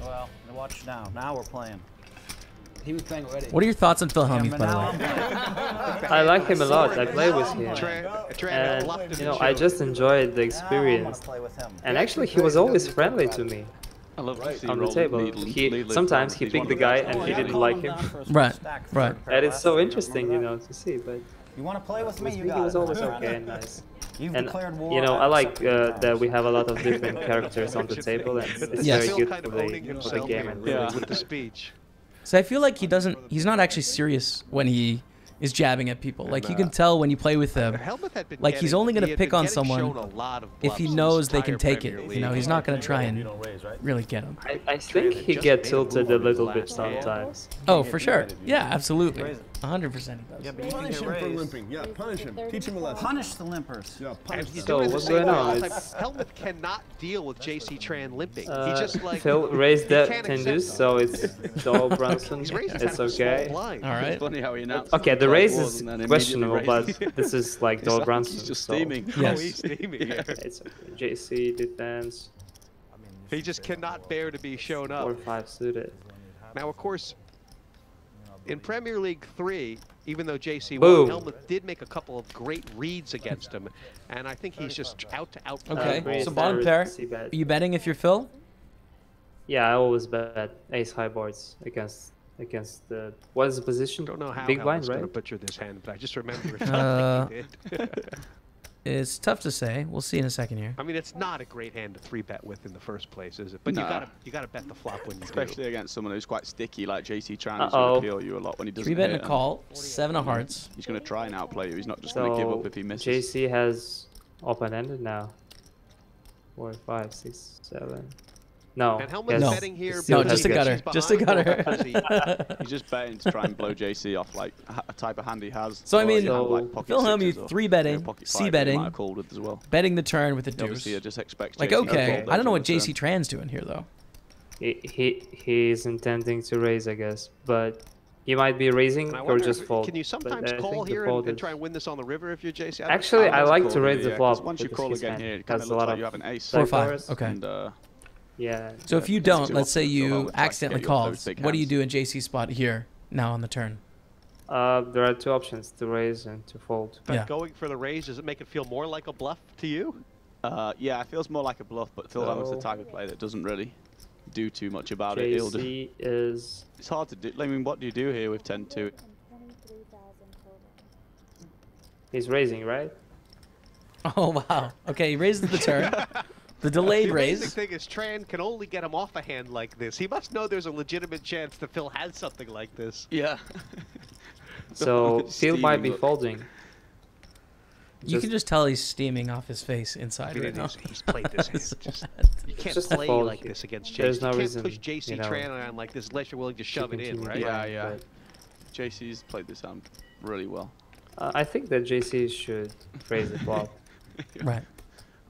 Well, watch now. Now we're playing. He was playing already. What are your thoughts on Phil Hellmuth, by the way? I like him a lot. I play with him. And, you know, I just enjoyed the experience. And actually, he was always friendly to me. On the table. Sometimes he picked the guy and he didn't like him. Right, right. And it's so interesting, you know, to see. But You want to play with me? With You me, got he was it, always my friend. okay and nice. You've And declared war. you know, I I'm like accepting your that terms. we have a lot of different characters on the table, and it's Yes. very good kind for of owning the himself game. here, And really, really with the speech. So I feel like he's not actually serious when he is jabbing at people. Like you can tell when you play with him, Helmet had been like he's only going to pick on someone if he knows they can take it. You know, he's not going to try and really get him. I think he gets tilted a little bit sometimes. Oh, for sure. Yeah, absolutely. 100% he does. Yeah, but you can Punish get him for raised. limping. Yeah, punish him. Teach him a lesson. Punish the limpers. Yeah, punish He's them. So doing the what's same going way on? all the time. It's- Helmet cannot deal with JC Tran limping. He just like Phil raised he that can't 10 accept deuce, it. so it's Joel Brunson. He's raising It's kind of a small okay. blind. All right. It's funny how he announced Okay, the it raise was is and then questionable, immediately but raised. this is like It's Joel like Brunson. he's just so steaming. Yes. Oh, he's steaming here. It's JC defense, He just cannot bear to be shown 4-5 up. suited. Now, of course, in Premier League 3, even though JC Boom. won, Helmet did make a couple of great reads against him, and I think he's just out to out. Okay, Great so bottom average pair. C-bet. Are you betting if you're Phil? Yeah, I always bet ace high boards against the what is the position? I don't know how Big blind, Helmet's going to right? butcher this hand, but I just remember it. Uh, He did. It's tough to say. We'll see in a second here. I mean, it's not a great hand to 3-bet with in the first place, is it? But Nah. you gotta bet the flop when you Especially do. against someone who's quite sticky like JC Tran. He's Uh-oh. going to peel you a lot when he doesn't Three bet and hit, a call. 7 of hearts. He's going to try and outplay you. He's not just going to give So up if he misses. JC has open-ended now. 4, 5, 6, 7. No. And Helmet's No. betting here. No, because just a he's gutter. behind Just a or gutter. because he- He's just betting to try and blow JC off like a type of hand he has. So, I or mean, you have, like, pocket Phil Helmuth, sixes or, 3-betting, pocket five C-betting, that he might have called with as well. betting the turn with a He deuce. obviously just expects Like, JC to okay, fold I don't know what those on the JC turn. Tran's doing here, though. He's intending to raise, I guess, but he might be raising And I or wonder just if- fold. Can you But sometimes I call think the here fold and is- try and win this on the river if you're JC? Actually, I like to call raise here, the yeah, flop. 'cause once you because call his again hand here, it has kind of a looks lot like of you have an ace. 4 or back 5. doors. Okay. And, Yeah. So if you it's don't, too let's say often, so you Helmut tries to accidentally get you off call, those big what do you hands. do in JC's spot here now on the turn? There are 2 options: to raise and to fold. But Yeah. going for the raise, does it make it feel more like a bluff to you? yeah, it feels more like a bluff, but Phil Helmut's the So- type of player that doesn't really do too much about it. He'll JC is It's hard to do. I mean, what do you do here with 10-2? he's raising, right? Oh, wow. Okay, he raises the turn. The delayed The amazing raise. thing is Tran can only get him off a hand like this. He must know there's a legitimate chance that Phil has something like this. Yeah. So Phil might be Steaming look. folding. You can just tell he's steaming off his face inside I mean, right now. he's played this hand. So Just, bad. you can't just a play fold like here. this against JC. There's no you can't reason, push JC you know, Tran around like this unless you're willing to shove it in, continue right? playing, Yeah. but, JC's played this hand really well. I think that JC should raise the flop. Right.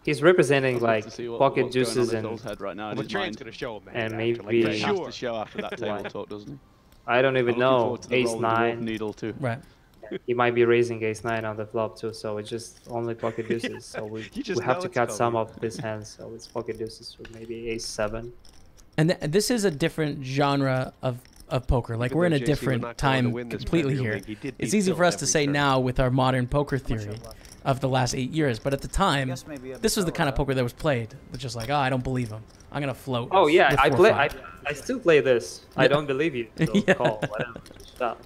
He's representing I'd love like to see pocket what's going on deuces in and Phil's head right now in Well, his Tran's mind. going to show him, man. And after, maybe- like, He for has sure. to show after that table Why? talk, doesn't he? I don't even I'm looking know. forward to the Ace roll of the dwarf 9. needle too. Right. He might be raising ace 9 on the flop too, so it's just only pocket deuces. So we You just have know to it's cut some coming. of this hand, so it's pocket deuces or maybe ace 7. And this is a different genre of poker. Like, Even we're in though a JC was different not going to time win this completely Premier here. League, he did It's beat easy Phil for us to every say turn. now with our modern poker theory of the last 8 years. But at the time, Guess maybe a this was the bit kind of lower, poker that was played. It's just like, oh, I don't believe him. I'm going to float. Oh yeah, with I 4 or play. 5. I still play this. I Yeah. don't believe you. So Yeah. call whatever. Stop.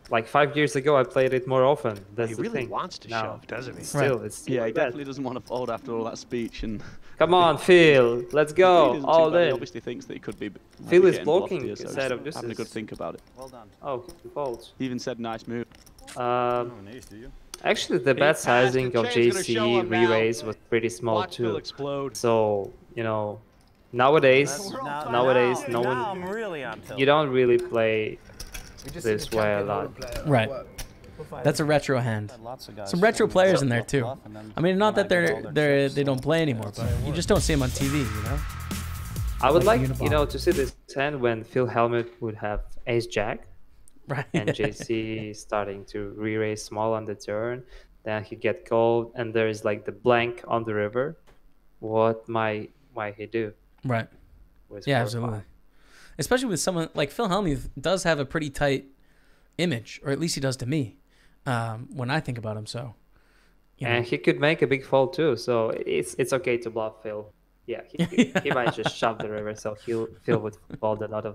Like 5 years ago, I played it more often. That's He the really thing. wants to Now, shove, doesn't he? Still, it's still Yeah, he like that. definitely doesn't want to fold after all that speech. And Come on, Phil. Let's he go. isn't too All bad. He in. obviously thinks that he could be. might Phil be is getting bluffed blocking here, so instead of he's having a good deuces. think about it. Well done. Oh, he folds. He even said nice move. Actually, the bet passed sizing it. of Tran's gonna show JC him now. re-raise was pretty small Watch Phil too. explode. So you know, nowadays, nowadays, no one. I'm really on tilt. You don't really play this way a lot. Right. That's a retro hand. Lots of guys Some retro saying players bluff, in there bluff, too. bluff, and then I mean, not that when I get all they their chips, don't play anymore, but you just don't see them on TV, you know? I would Like like, Unibomb. you know, to see this hand when Phil Helmut would have Ace Jack Right. and JC starting to re-raise small on the turn. Then he get called, and there is like the blank on the river. What might he do? Right. With Yeah, 4-5? absolutely. Especially with someone like Phil Hellmuth does have a pretty tight image, or at least he does to me, when I think about him. So, you know. And he could make a big fold too, so it's okay to bluff Phil. Yeah, he might just shove the river, so Phil would fold a lot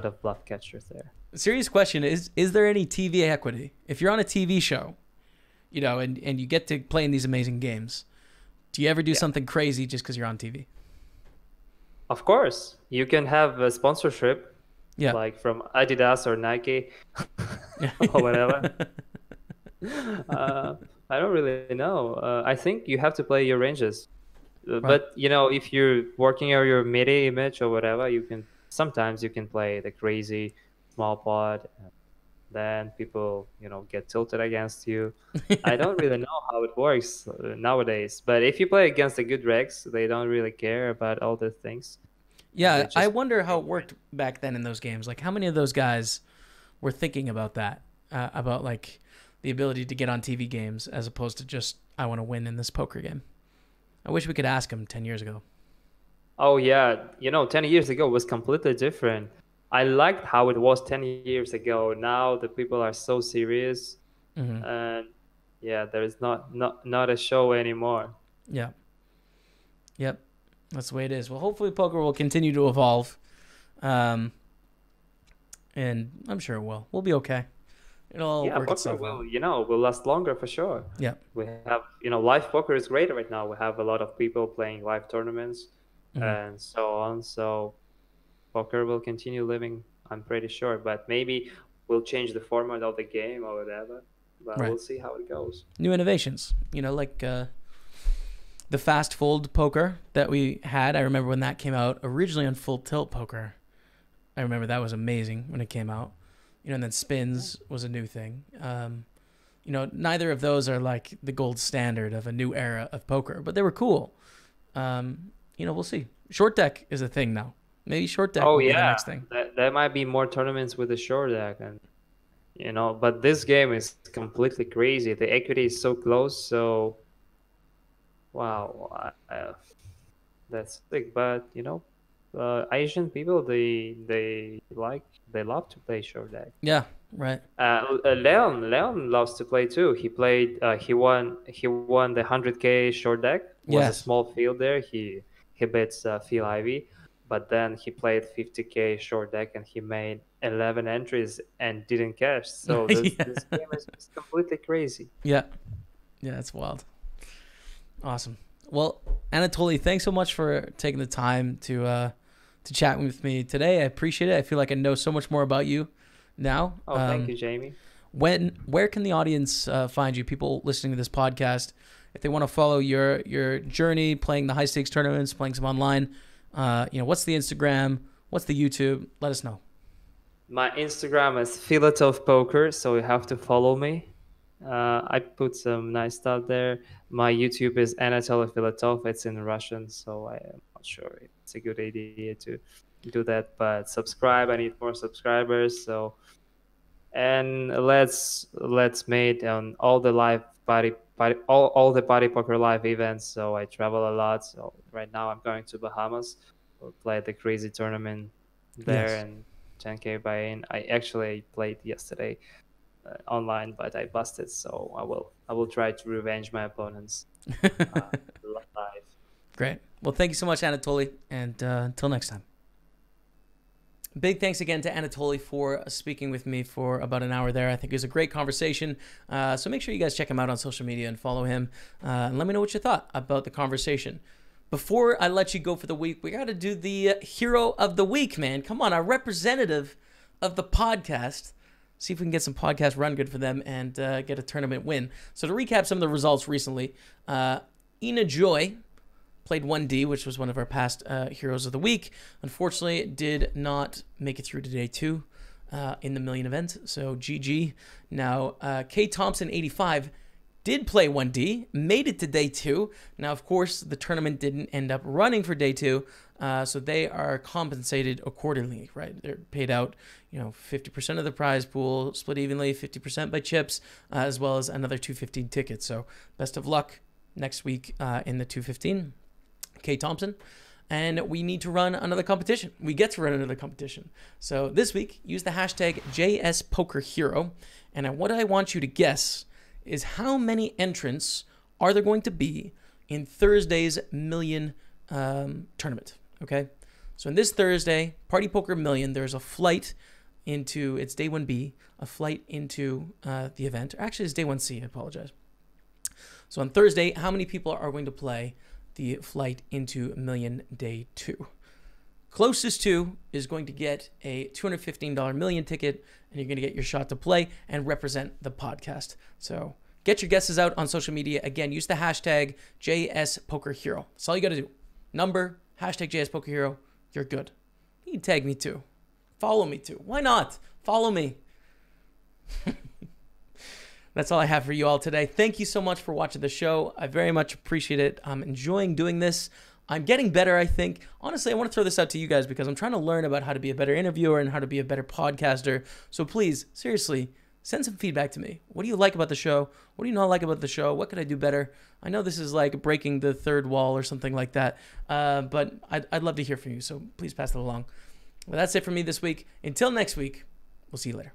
of bluff catchers there. Serious question is there any TV equity? If you're on a TV show you know, and you get to play in these amazing games. Do you ever do something crazy just because you're on TV? Of course, you can have a sponsorship, like from Adidas or Nike or whatever. I don't really know. I think you have to play your ranges. But, you know, if you're working on your MIDI image or whatever, sometimes you can play the crazy small pot. Then people, you know, get tilted against you. I don't really know how it works nowadays. But if you play against the good regs, they don't really care about all the things. Yeah, I wonder how it worked back then in those games. Like, how many of those guys were thinking about that? About, like, the ability to get on TV games as opposed to just, I want to win in this poker game. I wish we could ask him 10 years ago. Oh, yeah. You know, 10 years ago was completely different. I liked how it was 10 years ago. Now the people are so serious. And, yeah, there is not a show anymore. Yeah. Yep. That's the way it is. Well, hopefully poker will continue to evolve. And I'm sure it will. We'll be okay. It'll work itself out. Will, you know, will last longer for sure. Yeah. We have, you know, live poker is great right now. We have a lot of people playing live tournaments and so on. So poker will continue living, I'm pretty sure. But maybe we'll change the format of the game or whatever. But we'll see how it goes. New innovations, you know, like the fast fold poker that we had. I remember when that came out originally on Full Tilt Poker. I remember that was amazing when it came out. You know, and then spins was a new thing. You know, neither of those are like the gold standard of a new era of poker, but they were cool. You know, we'll see. Short deck is a thing now. Maybe short deck will be the next thing. There might be more tournaments with the short deck, and you know, but this game is completely crazy. The equity is so close, so wow, that's big. But you know, Asian people they love to play short deck. Yeah, right. Leon loves to play too. He played. He won the 100K short deck. It was a small field there. He beats Phil Ivey, but then he played 50K short deck and he made 11 entries and didn't cash. So this game is completely crazy. Yeah, it's wild. Awesome. Well, Anatoly, thanks so much for taking the time to chat with me today. I appreciate it. I feel like I know so much more about you now. Oh, thank you, Jamie. Where can the audience find you? People listening to this podcast, if they want to follow your journey, playing the high stakes tournaments, playing some online, you know, what's the Instagram? What's the YouTube? Let us know. My Instagram is Filatov Poker, so you have to follow me. I put some nice stuff there. My YouTube is Anatoly Filatov. It's in Russian, so I am not sure it's a good idea to do that. But subscribe. I need more subscribers. So, and let's meet on all the live all the party poker live events. So I travel a lot. So right now I'm going to Bahamas. We'll play the crazy tournament there and 10K buy-in. I actually played yesterday online, but I busted, so I will try to revenge my opponents live. Great. Well, thank you so much, Anatoly, and until next time. Big thanks again to Anatoly for speaking with me for about an hour there. I think it was a great conversation. So make sure you guys check him out on social media and follow him, and let me know what you thought about the conversation. Before I let you go for the week, we got to do the hero of the week, man. Come on, our representative of the podcast. See if we can get some podcast run good for them and get a tournament win. So to recap some of the results recently, Ina Joy played 1D, which was one of our past heroes of the week. Unfortunately, it did not make it through to day 2 in the million event. So Gigi. Now, K Thompson 85 did play 1D, made it to day 2. Now, of course, the tournament didn't end up running for day 2, so they are compensated accordingly, right? They're paid out, 50% of the prize pool, split evenly, 50% by chips, as well as another 215 tickets. So best of luck next week in the 215. K Thompson. And we need to run another competition. We get to run another competition. So this week, use the hashtag JSPokerHero. And what I want you to guess is how many entrants are there going to be in Thursday's Million tournament, okay? So in this Thursday, Party Poker Million, there's a flight into, it's day 1B, a flight into the event. Actually, it's day 1C, I apologize. So on Thursday, how many people are going to play the flight into Million Day 2? Closest to is going to get a $215 million ticket, and you're going to get your shot to play and represent the podcast. So get your guesses out on social media. Again, use the hashtag JSPokerHero. That's all you got to do. Number, hashtag JSPokerHero. You're good. You can tag me too. Follow me too. Why not? Follow me. That's all I have for you all today. Thank you so much for watching the show. I very much appreciate it. I'm enjoying doing this. I'm getting better, I think. Honestly, I want to throw this out to you guys because I'm trying to learn about how to be a better interviewer and how to be a better podcaster. So please, seriously, send some feedback to me. What do you like about the show? What do you not like about the show? What could I do better? I know this is like breaking the third wall or something like that, but I'd love to hear from you, so please pass it along. Well, that's it for me this week. Until next week, we'll see you later.